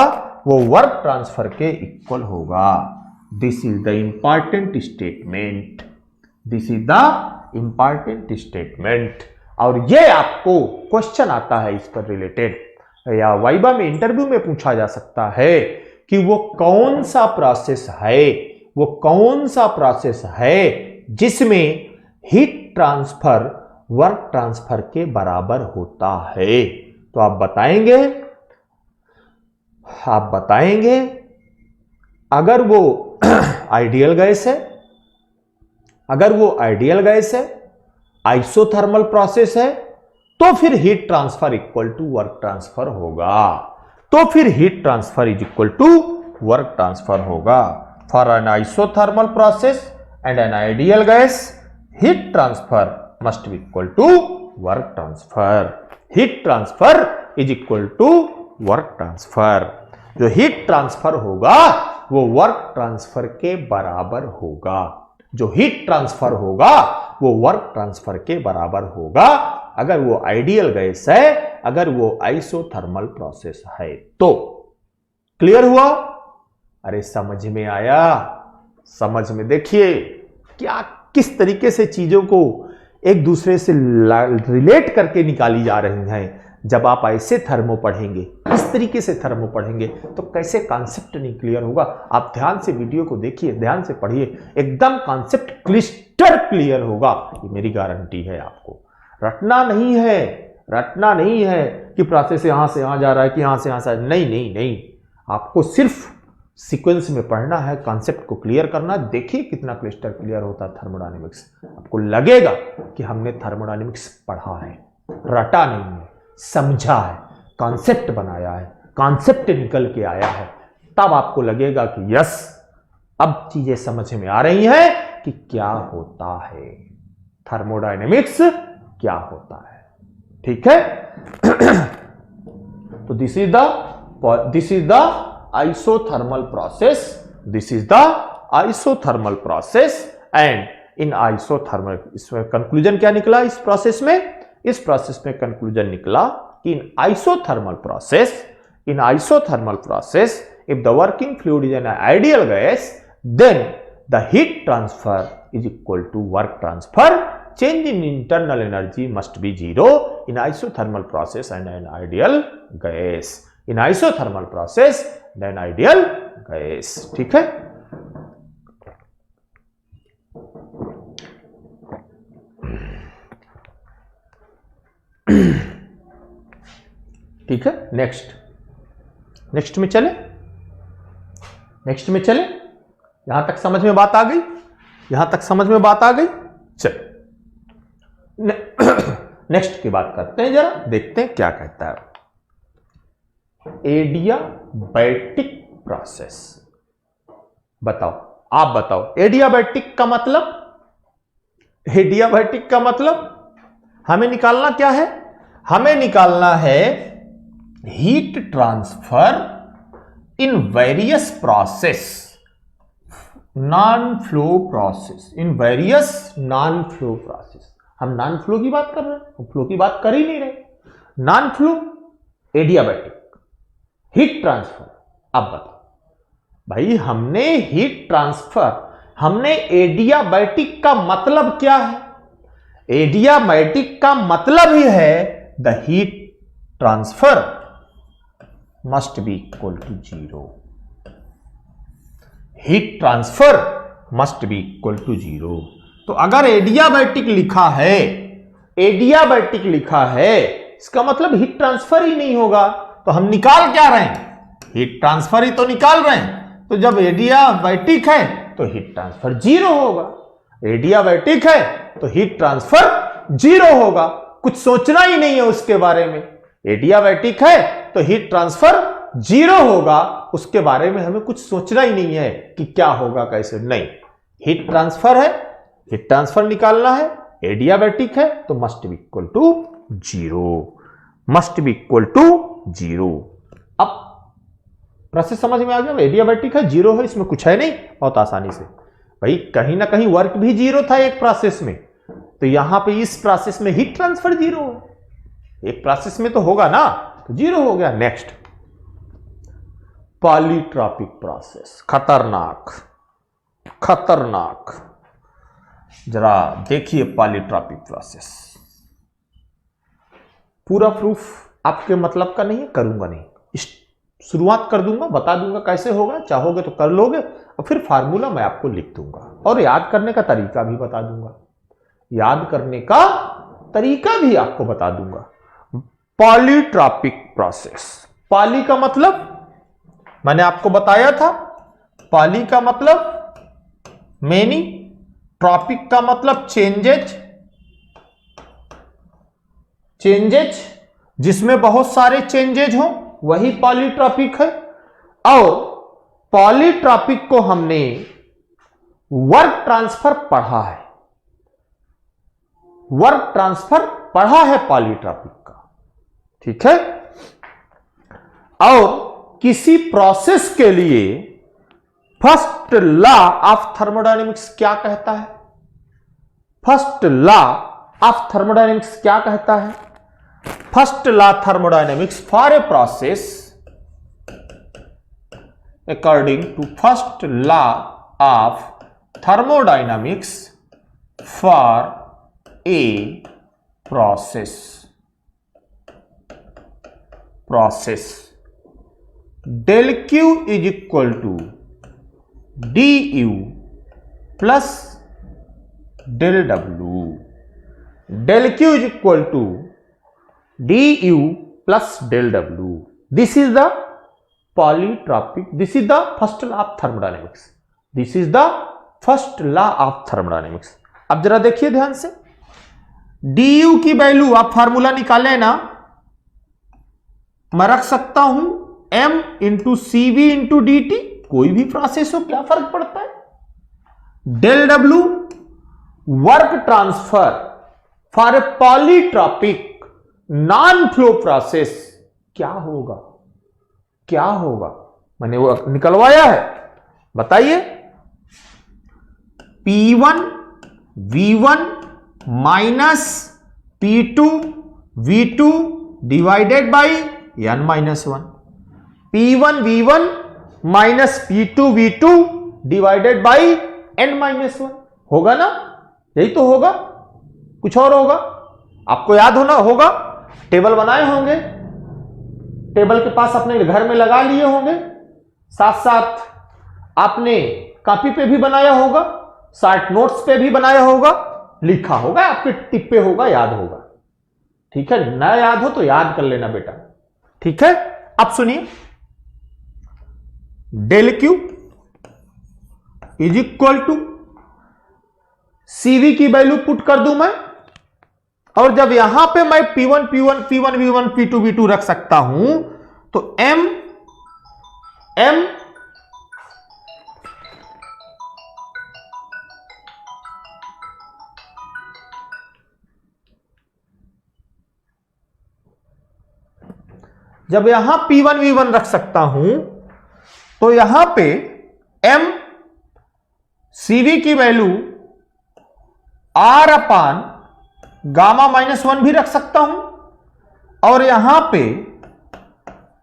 वो वर्क ट्रांसफर के इक्वल होगा। This is the important statement. This is the important statement. और ये आपको क्वेश्चन आता है इस पर रिलेटेड, या वाइवा में इंटरव्यू में पूछा जा सकता है कि वो कौन सा प्रोसेस है, वो कौन सा प्रोसेस है जिसमें हीट ट्रांसफर वर्क ट्रांसफर के बराबर होता है। तो आप बताएंगे अगर वो आइडियल गैस है, अगर वो आइडियल गैस है, आइसोथर्मल प्रोसेस है, तो फिर heat transfer equal to work transfer होगा। तो फिर heat transfer is equal to work transfer होगा। For an isothermal process and an ideal gas, heat transfer must be equal to work transfer. Heat transfer is equal to work transfer. जो heat transfer होगा वो work transfer के बराबर होगा। जो heat transfer होगा वो वर्क ट्रांसफर के बराबर होगा अगर वो आइडियल गैस है, अगर वो आइसोथर्मल प्रोसेस है तो। क्लियर हुआ? अरे समझ में आया? समझ में देखिए क्या किस तरीके से चीजों को एक दूसरे से रिलेट करके निकाली जा रही हैं। जब आप ऐसे थर्मो पढ़ेंगे, इस तरीके से थर्मो पढ़ेंगे तो कैसे कॉन्सेप्ट नहीं क्लियर होगा। आप ध्यान से वीडियो को देखिए, ध्यान से पढ़िए, एकदम कॉन्सेप्ट क्लिस्टर क्लियर होगा, ये मेरी गारंटी है। आपको रटना नहीं है, रटना नहीं है कि प्रोसेस यहां से यहां जा रहा है कि यहां से यहां से, नहीं नहीं नहीं, आपको सिर्फ सीक्वेंस में पढ़ना है, कॉन्सेप्ट को क्लियर करना। देखिए कितना क्लिस्टर क्लियर होता है थर्मोडायनेमिक्स। आपको लगेगा कि हमने थर्मोडायनेमिक्स पढ़ा है, रटा नहीं है, समझा है, कॉन्सेप्ट बनाया है, कॉन्सेप्ट निकल के आया है। तब आपको लगेगा कि यस, अब चीजें समझ में आ रही हैं कि क्या होता है थर्मोडायनेमिक्स, क्या होता है। ठीक है? तो this is the isothermal process. This is the isothermal process and in isothermal, इसमें कंक्लूजन क्या निकला इस प्रोसेस में? इस प्रोसेस में कंक्लूजन निकला कि in isothermal process if the working fluid is an ideal gas then the heat transfer is equal to work transfer. Change in internal energy must be zero in isothermal process and an ideal gas. In isothermal process then ideal gas. ठीक है? ठीक है, next में चले, यहां तक समझ में बात आ गई, यहां तक समझ में बात आ गई। चल नेक्स्ट की बात करते हैं, जरा देखते हैं क्या कहता है। Adiabatic process. बताओ, आप बताओ, एडियाबैटिक का मतलब, एडियाबैटिक का मतलब हमें निकालना क्या है? हमें निकालना है heat transfer in various process, non flow process, in various non flow process. हम नॉन फ्लो की बात कर रहे हैं, हम फ्लो की बात कर ही नहीं रहे। Non flow, adiabatic, heat transfer. अब बताओ भाई, हमने हीट ट्रांसफर, हमने एडियाबैटिक का मतलब क्या है? एडियाबैटिक का मतलब ही है the heat transfer must be equal to zero. Heat transfer must be equal to zero. तो अगर एडियाबैटिक लिखा है, एडियाबैटिक लिखा है, इसका मतलब हीट ट्रांसफर ही नहीं होगा। तो हम निकाल क्या रहे हैं? हीट ट्रांसफर ही तो निकाल रहे हैं। तो जब एडियाबैटिक है तो हीट ट्रांसफर जीरो होगा। एडियाबैटिक है तो हीट ट्रांसफर जीरो होगा, कुछ सोचना ही नहीं है उसके बारे में। एडियाबैटिक है तो हीट ट्रांसफर जीरो होगा उसके बारे में हमें कुछ सोचना ही नहीं है कि क्या होगा कैसे, नहीं। हीट ट्रांसफर है, हीट ट्रांसफर निकालना है, एडियाबैटिक है, तो must be equal to zero, must be equal to zero. अब प्रोसेस समझ में आ गया, एडियाबैटिक है, जीरो है, इसमें कुछ है नहीं, बहुत आसानी से। भाई कहीं ना कहीं वर्क भी जीरो था एक प्रोसेस में, तो यहां पे इस प्रोसेस में हीट ट्रांसफर जीरो है, एक प्रोसेस में तो होगा ना, तो जीरो हो गया। नेक्स्ट, पॉलीट्रॉपिक प्रोसेस, खतरनाक खतरनाक। जरा देखिए पॉलीट्रॉपिक प्रोसेस, पूरा प्रूफ आपके मतलब का नहीं है, करूंगा नहीं, शुरुआत कर दूंगा, बता दूंगा कैसे होगा, चाहोगे तो कर लोगे, और फिर फार्मूला मैं आपको लिख दूंगा और याद करने का तरीका भी बता दूंगा, याद करने का तरीका भी आपको बता दूंगा। पॉलीट्रॉपिक प्रोसेस, पॉली का मतलब मैंने आपको बताया था, पॉली का मतलब मेनी, ट्रॉपिक का मतलब चेंजेज, चेंजेज जिसमें बहुत सारे चेंजेज हो वही पॉलीट्रॉपिक है। और पॉलीट्रॉपिक को हमने वर्क ट्रांसफर पढ़ा है, वर्क ट्रांसफर पढ़ा है पॉलीट्रॉपिक का, ठीक है। और किसी प्रोसेस के लिए फर्स्ट लॉ ऑफ थर्मोडायनेमिक्स क्या कहता है, फर्स्ट लॉ ऑफ थर्मोडायनेमिक्स क्या कहता है, first law thermodynamics for a process, according to first law of thermodynamics for a process, del Q is equal to du plus del W, del Q is equal to du plus del W. This is the polytropic, this is the first law of thermodynamics, this is the first law of thermodynamics। अब जरा देखिए ध्यान से, du की value आप formula निकाले ना, मैं रख सकता हूं m into C we into D T, कोई भी प्रोसेस हो क्या फर्क पड़ता है। Del W work transfer for a polytropic non flow process, क्या होगा, क्या होगा, मैंने वो निकलवाया है, बताइए। P1 V1 minus P2 V2 divided by n minus 1, P1 V1 minus P2 V2 divided by n minus 1, होगा ना, यही तो होगा, कुछ और होगा, आपको याद होना होगा, टेबल बनाए होंगे, टेबल के पास अपने घर में लगा लिए होंगे, साथ साथ आपने कॉपी पे भी बनाया होगा, शार्ट नोट्स पे भी बनाया होगा, लिखा होगा, आपके टिप पे होगा, याद होगा, ठीक है। ना याद हो तो याद कर लेना बेटा, ठीक है। अब सुनिए, del Q is equal to CV की वैल्यू पुट कर दूं मैं, और जब यहां पे मैं P1 P1 P1 V1 P2 V2 रख सकता हूं, तो M जब यहां P1 V1 रख सकता हूं, तो यहां पे M CV की value R upon gamma minus 1 भी रख सकता हूं, और यहां पे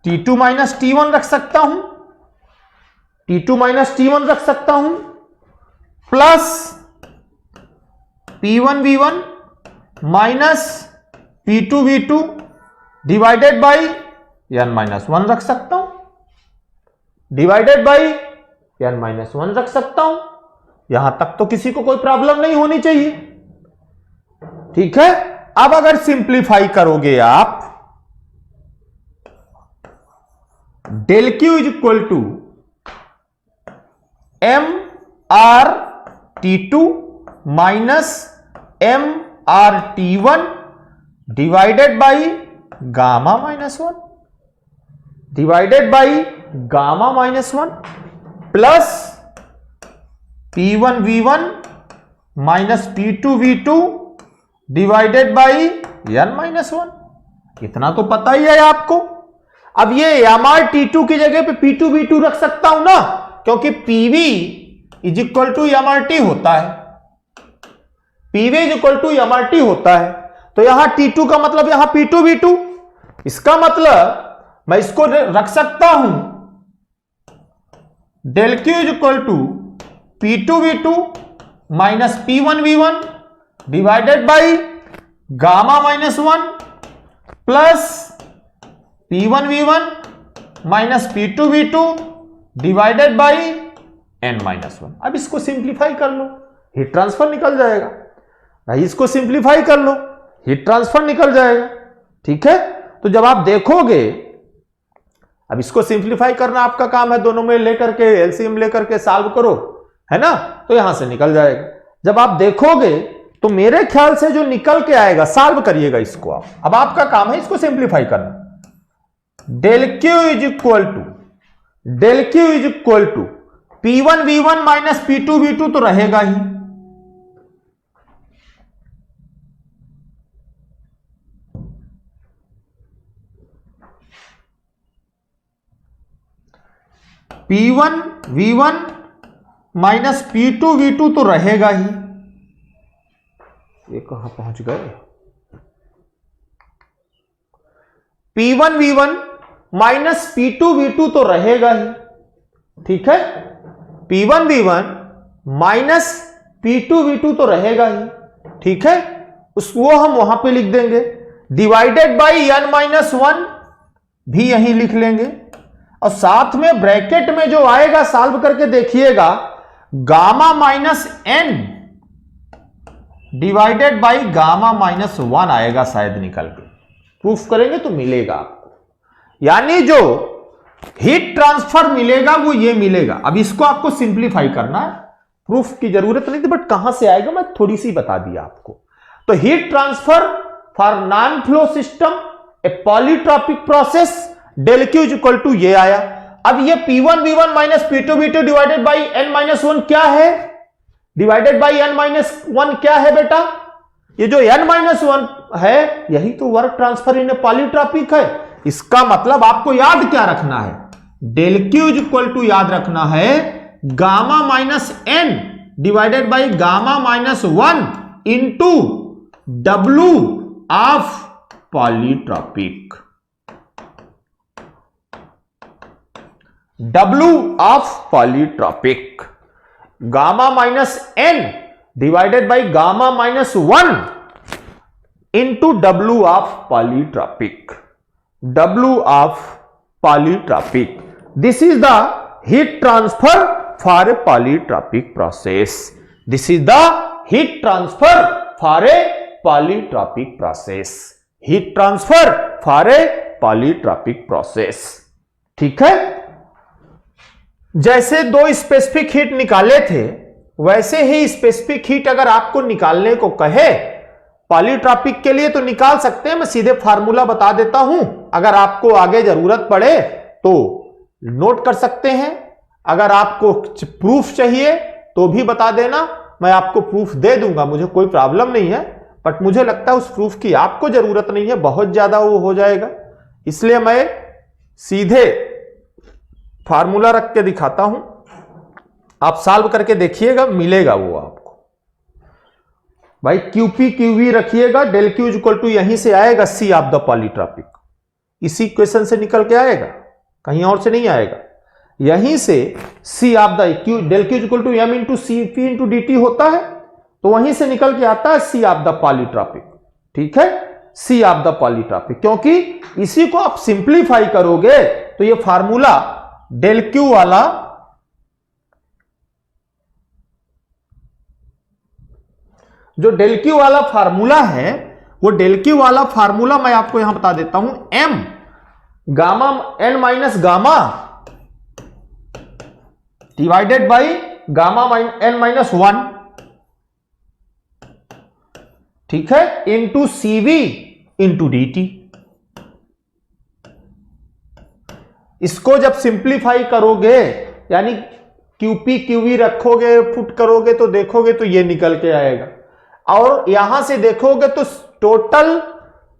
T2 माइनस T1 रख सकता हूं, T2 माइनस T1 रख सकता हूं, plus P1 V1 minus P2 V2 divided by n minus 1 रख सकता हूं, डिवाइडेड बाई n माइनस 1 रख सकता हूं। यहां तक तो किसी को कोई प्रॉब्लम नहीं होनी चाहिए, ठीक है। अब अगर सिंप्लीफाई करोगे आप, del Q is equal to M R T2 minus M R T1 divided by gamma minus 1, divided by gamma minus 1 plus P1V1 minus P2V2 divided by n minus 1। इतना तो पता ही है आपको। अब ये MrT2 की जगह पे P2V2 रख सकता हूं ना, क्योंकि PV is equal to MrT होता है। PV is equal to MrT होता है, तो यहां T2 का मतलब यहां P2V2। इसका मतलब मैं इसको रख सकता हूं del Q is equal to P2V2 minus P1V1 divided by gamma minus 1 plus P1V1 minus P2V2 divided by n minus 1। अब इसको सिंप्लीफाई कर लो, हीट ट्रांसफर निकल जाएगा भाई। इसको सिंप्लीफाई कर लो, हीट ट्रांसफर निकल जाएगा। ठीक है, तो जब आप देखोगे, अब इसको सिंप्लीफाई करना आपका काम है, दोनों में लेकर के एलसीएम लेकर के सॉल्व करो, है ना, तो यहां से निकल जाएगा। जब आप देखोगे तो मेरे ख्याल से जो निकल के आएगा, सॉल्व करिएगा इसको आप। अब आपका काम है इसको सिंप्लीफाई करना। Del Q is equal to P1V1 minus P2V2 तो रहेगा ही, P1V1 माइनस P2V2 तो रहेगा ही। ये कहां पहुंच गए? P1V1 माइनस P2V2 तो रहेगा ही। ठीक है, P1V1 माइनस P2V2 तो रहेगा ही। ठीक है, वो हम वहां पे लिख देंगे। डिवाइडेड बाई n माइनस 1 भी यहीं लिख लेंगे, और साथ में ब्रैकेट में जो आएगा सॉल्व करके देखिएगा, gamma minus n divided by gamma minus 1 आएगा शायद निकल के। प्रूफ करेंगे तो मिलेगा आपको, यानी जो हीट ट्रांसफर मिलेगा वो ये मिलेगा। अब इसको आपको सिंप्लीफाई करना है, प्रूफ की जरूरत नहीं थी, बट कहां से आएगा मैं थोड़ी सी बता दिया आपको। तो heat transfer for non flow system a polytropic process, del Q is equal to ये आया। अब ये P1V1 minus P2V2 divided by n minus 1 क्या है? डिवाइडेड बाई n माइनस 1 क्या है बेटा? ये जो n माइनस 1 है यही तो वर्क ट्रांसफर इन पॉलीट्रॉपिक है। इसका मतलब आपको याद क्या रखना है? Del Q is equal to याद रखना है gamma minus n divided by gamma minus 1 into W of polytropic. W of polytropic, gamma minus n divided by gamma minus 1 into W of polytropic. W of polytropic. This is the heat transfer for a polytropic process. This is the heat transfer for a polytropic process. Heat transfer for a polytropic process. ठीक है, जैसे दो specific heat निकाले थे वैसे ही specific heat अगर आपको निकालने को कहे पॉलीट्रॉपिक के लिए तो निकाल सकते हैं। मैं सीधे फार्मूला बता देता हूं, अगर आपको आगे जरूरत पड़े तो नोट कर सकते हैं। अगर आपको प्रूफ चाहिए तो भी बता देना, मैं आपको प्रूफ दे दूंगा, मुझे कोई प्रॉब्लम नहीं है। बट मुझे लगता है उस प्रूफ की आपको जरूरत नहीं है, बहुत ज्यादा वो हो जाएगा, इसलिए मैं सीधे फार्मूला रख के दिखाता हूं। आप सॉल्व करके देखिएगा, मिलेगा वो आपको। भाई क्यूपी क्यूवी रखिएगा, डेल क्यू इक्वल टू यहीं से आएगा सी ऑफ द पॉलीट्रॉपिक, इसी इक्वेशन से निकल के आएगा, कहीं और से नहीं आएगा। यहीं से C of the Q, del Q equal to M into C P into D T होता है, तो वहीं से निकल के आता है सी ऑफ द पॉलीट्रॉपिक। ठीक है, सी ऑफ द पॉलीट्रॉपिक, क्योंकि इसी को आप सिंप्लीफाई करोगे तो ये फार्मूला डेल क्यू वाला जो डेल क्यू वाला फार्मूला है, वो डेल क्यू वाला फार्मूला मैं आपको यहां बता देता हूं, M gamma N minus gamma divided by gamma N minus 1, ठीक है, into CV into D T. इसको जब सिंप्लीफाई करोगे यानी क्यूपी क्यूवी रखोगे, पुट करोगे तो देखोगे तो ये निकल के आएगा, और यहां से देखोगे तो टोटल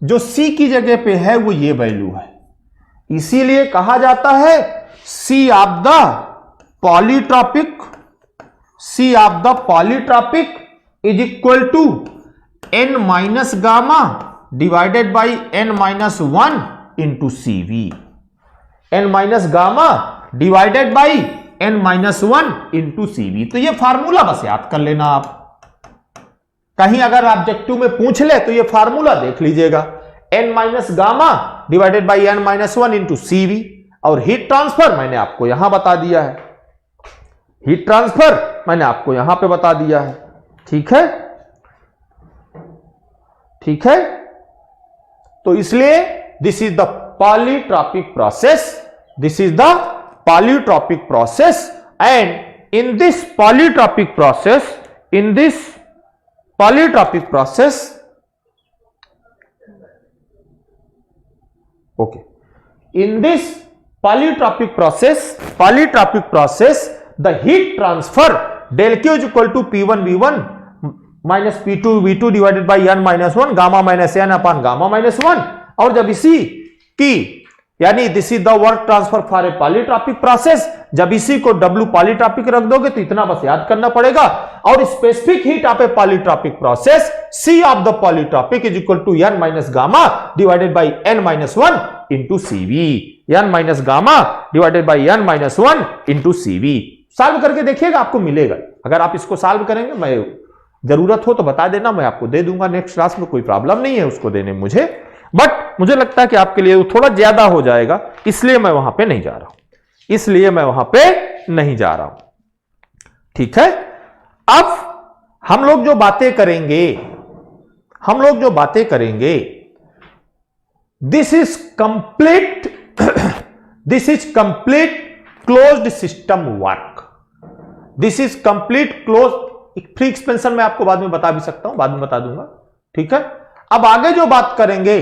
जो सी की जगह पे है वो ये वैल्यू है। इसीलिए कहा जाता है C of the polytropic, C of the polytropic is equal to n minus gamma divided by n minus 1 into CV। n minus gamma divided by n minus 1 into CV। तो ये फार्मूला बस याद कर लेना आप, कहीं अगर ऑब्जेक्टिव में पूछ ले तो ये फार्मूला देख लीजिएगा, n minus gamma divided by n minus 1 into CV। और हीट ट्रांसफर मैंने आपको यहां बता दिया है, हीट ट्रांसफर मैंने आपको यहां पे बता दिया है। ठीक है, ठीक है। तो इसलिए this is the polytropic process, this is the polytropic process, and in this polytropic process, in this polytropic process, okay, in this polytropic process the heat transfer del Q is equal to P1 V1 minus P2 V2 divided by n minus 1 gamma minus n upon gamma minus 1। और जब इसी की यानी this is the work transfer for a polytropic process, जब इसी को W polytropic रख दोगे तो इतना बस याद करना पड़ेगा। और specific heat of a polytropic process C of the polytropic is equal to n minus gamma divided by n minus 1 into CV, n minus gamma divided by n minus 1 into CV। Solve करके देखिएगा आपको मिलेगा। अगर आप इसको solve करेंगे, मैं जरूरत हो तो बता देना, मैं आपको दे दूंगा नेक्स्ट क्लास में, कोई प्रॉब्लम नहीं है उसको देने में मुझे, बट मुझे लगता है कि आपके लिए थोड़ा ज्यादा हो जाएगा, इसलिए मैं वहां पे नहीं जा रहा हूं, इसलिए मैं वहां पे नहीं जा रहा हूं। ठीक है, अब हम लोग जो बातें करेंगे, हम लोग जो बातें करेंगे, this is complete, this is complete closed system work, this is complete close. Free expansion में आपको बाद में बता भी सकता हूं, बाद में बता दूंगा। ठीक है, अब आगे जो बात करेंगे,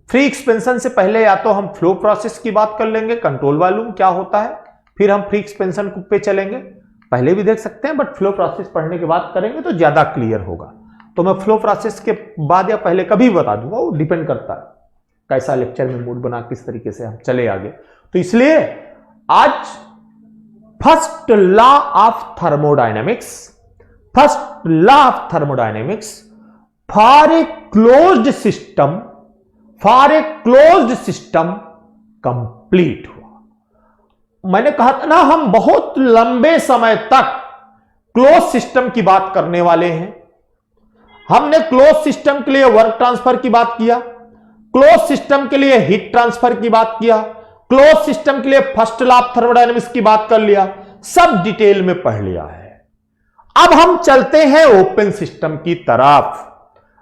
फ्री एक्सपेंशन से पहले या तो हम फ्लो प्रोसेस की बात कर लेंगे, कंट्रोल वॉल्यूम क्या होता है, फिर हम फ्री एक्सपेंशन पे चलेंगे। पहले भी देख सकते हैं, बट फ्लो प्रोसेस पढ़ने के बाद करेंगे तो ज्यादा क्लियर होगा। तो मैं फ्लो प्रोसेस के बाद या पहले कभी बता दूंगा, वो डिपेंड करता है कैसा लेक्चर में मूड बना, किस तरीके से हम चले आगे। तो इसलिए आज first law of thermodynamics, first law of thermodynamics for a closed system, for a closed system complete हुआ। मैंने कहा था ना, हम बहुत लंबे समय तक क्लोज सिस्टम की बात करने वाले हैं। हमने क्लोज सिस्टम के लिए वर्क ट्रांसफर की बात किया, क्लोज सिस्टम के लिए हीट ट्रांसफर की बात किया, क्लोज सिस्टम के लिए फर्स्ट लॉ ऑफ थर्मोडायनेमिक्स की बात कर लिया, सब डिटेल में पढ़ लिया है। अब हम चलते हैं ओपन सिस्टम की तरफ,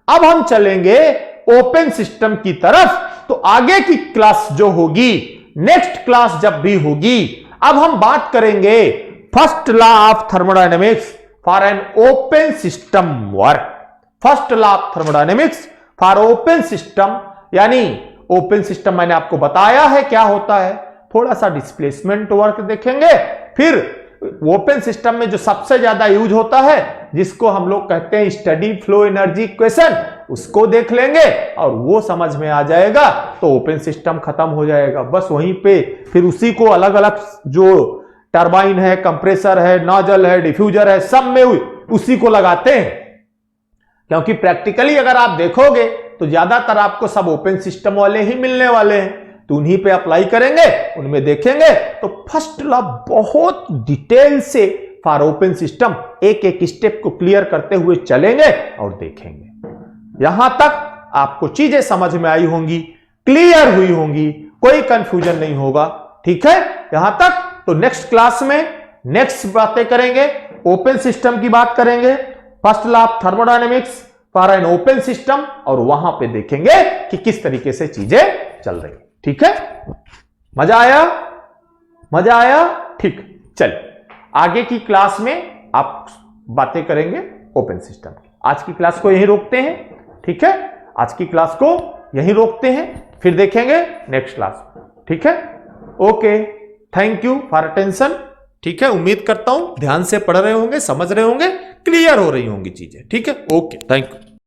अब हम चलेंगे ओपन सिस्टम की तरफ। तो आगे की क्लास जो होगी, नेक्स्ट क्लास जब भी होगी, अब हम बात करेंगे first law of thermodynamics for an open system work, first law of thermodynamics for open system. यानी ओपन सिस्टम मैंने आपको बताया है क्या होता है, थोड़ा सा डिस्प्लेसमेंट वर्क देखेंगे, फिर ओपन सिस्टम में जो सबसे ज्यादा यूज होता है, जिसको हम लोग कहते हैं स्टडी फ्लो एनर्जी इक्वेशन, उसको देख लेंगे और वो समझ में आ जाएगा तो ओपन सिस्टम खत्म हो जाएगा। बस वहीं पे फिर उसी को अलग अलग जो टरबाइन है, कंप्रेसर है, नोजल है, डिफ्यूजर है, सब में उसी को लगाते हैं। क्योंकि प्रैक्टिकली अगर आप देखोगे तो ज्यादातर आपको सब ओपन सिस्टम वाले ही मिलने वाले हैं, तो उन्हीं पे अप्लाई करेंगे, उनमें देखेंगे। तो फर्स्ट लॉ बहुत डिटेल से फॉर ओपन सिस्टम एक एक स्टेप को क्लियर करते हुए चलेंगे और देखेंगे। यहां तक आपको चीजें समझ में आई होंगी, क्लियर हुई होंगी, कोई कंफ्यूजन नहीं होगा। ठीक है, यहां तक। तो नेक्स्ट क्लास में नेक्स्ट बातें करेंगे, ओपन सिस्टम की बात करेंगे, first law of thermodynamics for an open system, और वहां पे देखेंगे कि किस तरीके से चीजें चल रही। ठीक है, मजा आया, मजा आया। ठीक, चलिए आगे की क्लास में आप बातें करेंगे ओपन सिस्टम की। आज की क्लास को यहीं रोकते हैं। ठीक है, आज की क्लास को यहीं रोकते हैं, फिर देखेंगे नेक्स्ट क्लास। ठीक है। Okay, thank you for attention. ठीक है, उम्मीद करता हूं ध्यान से पढ़ रहे होंगे, समझ रहे होंगे, क्लियर हो रही होंगी चीजें। ठीक है, ओके, थैंक यू।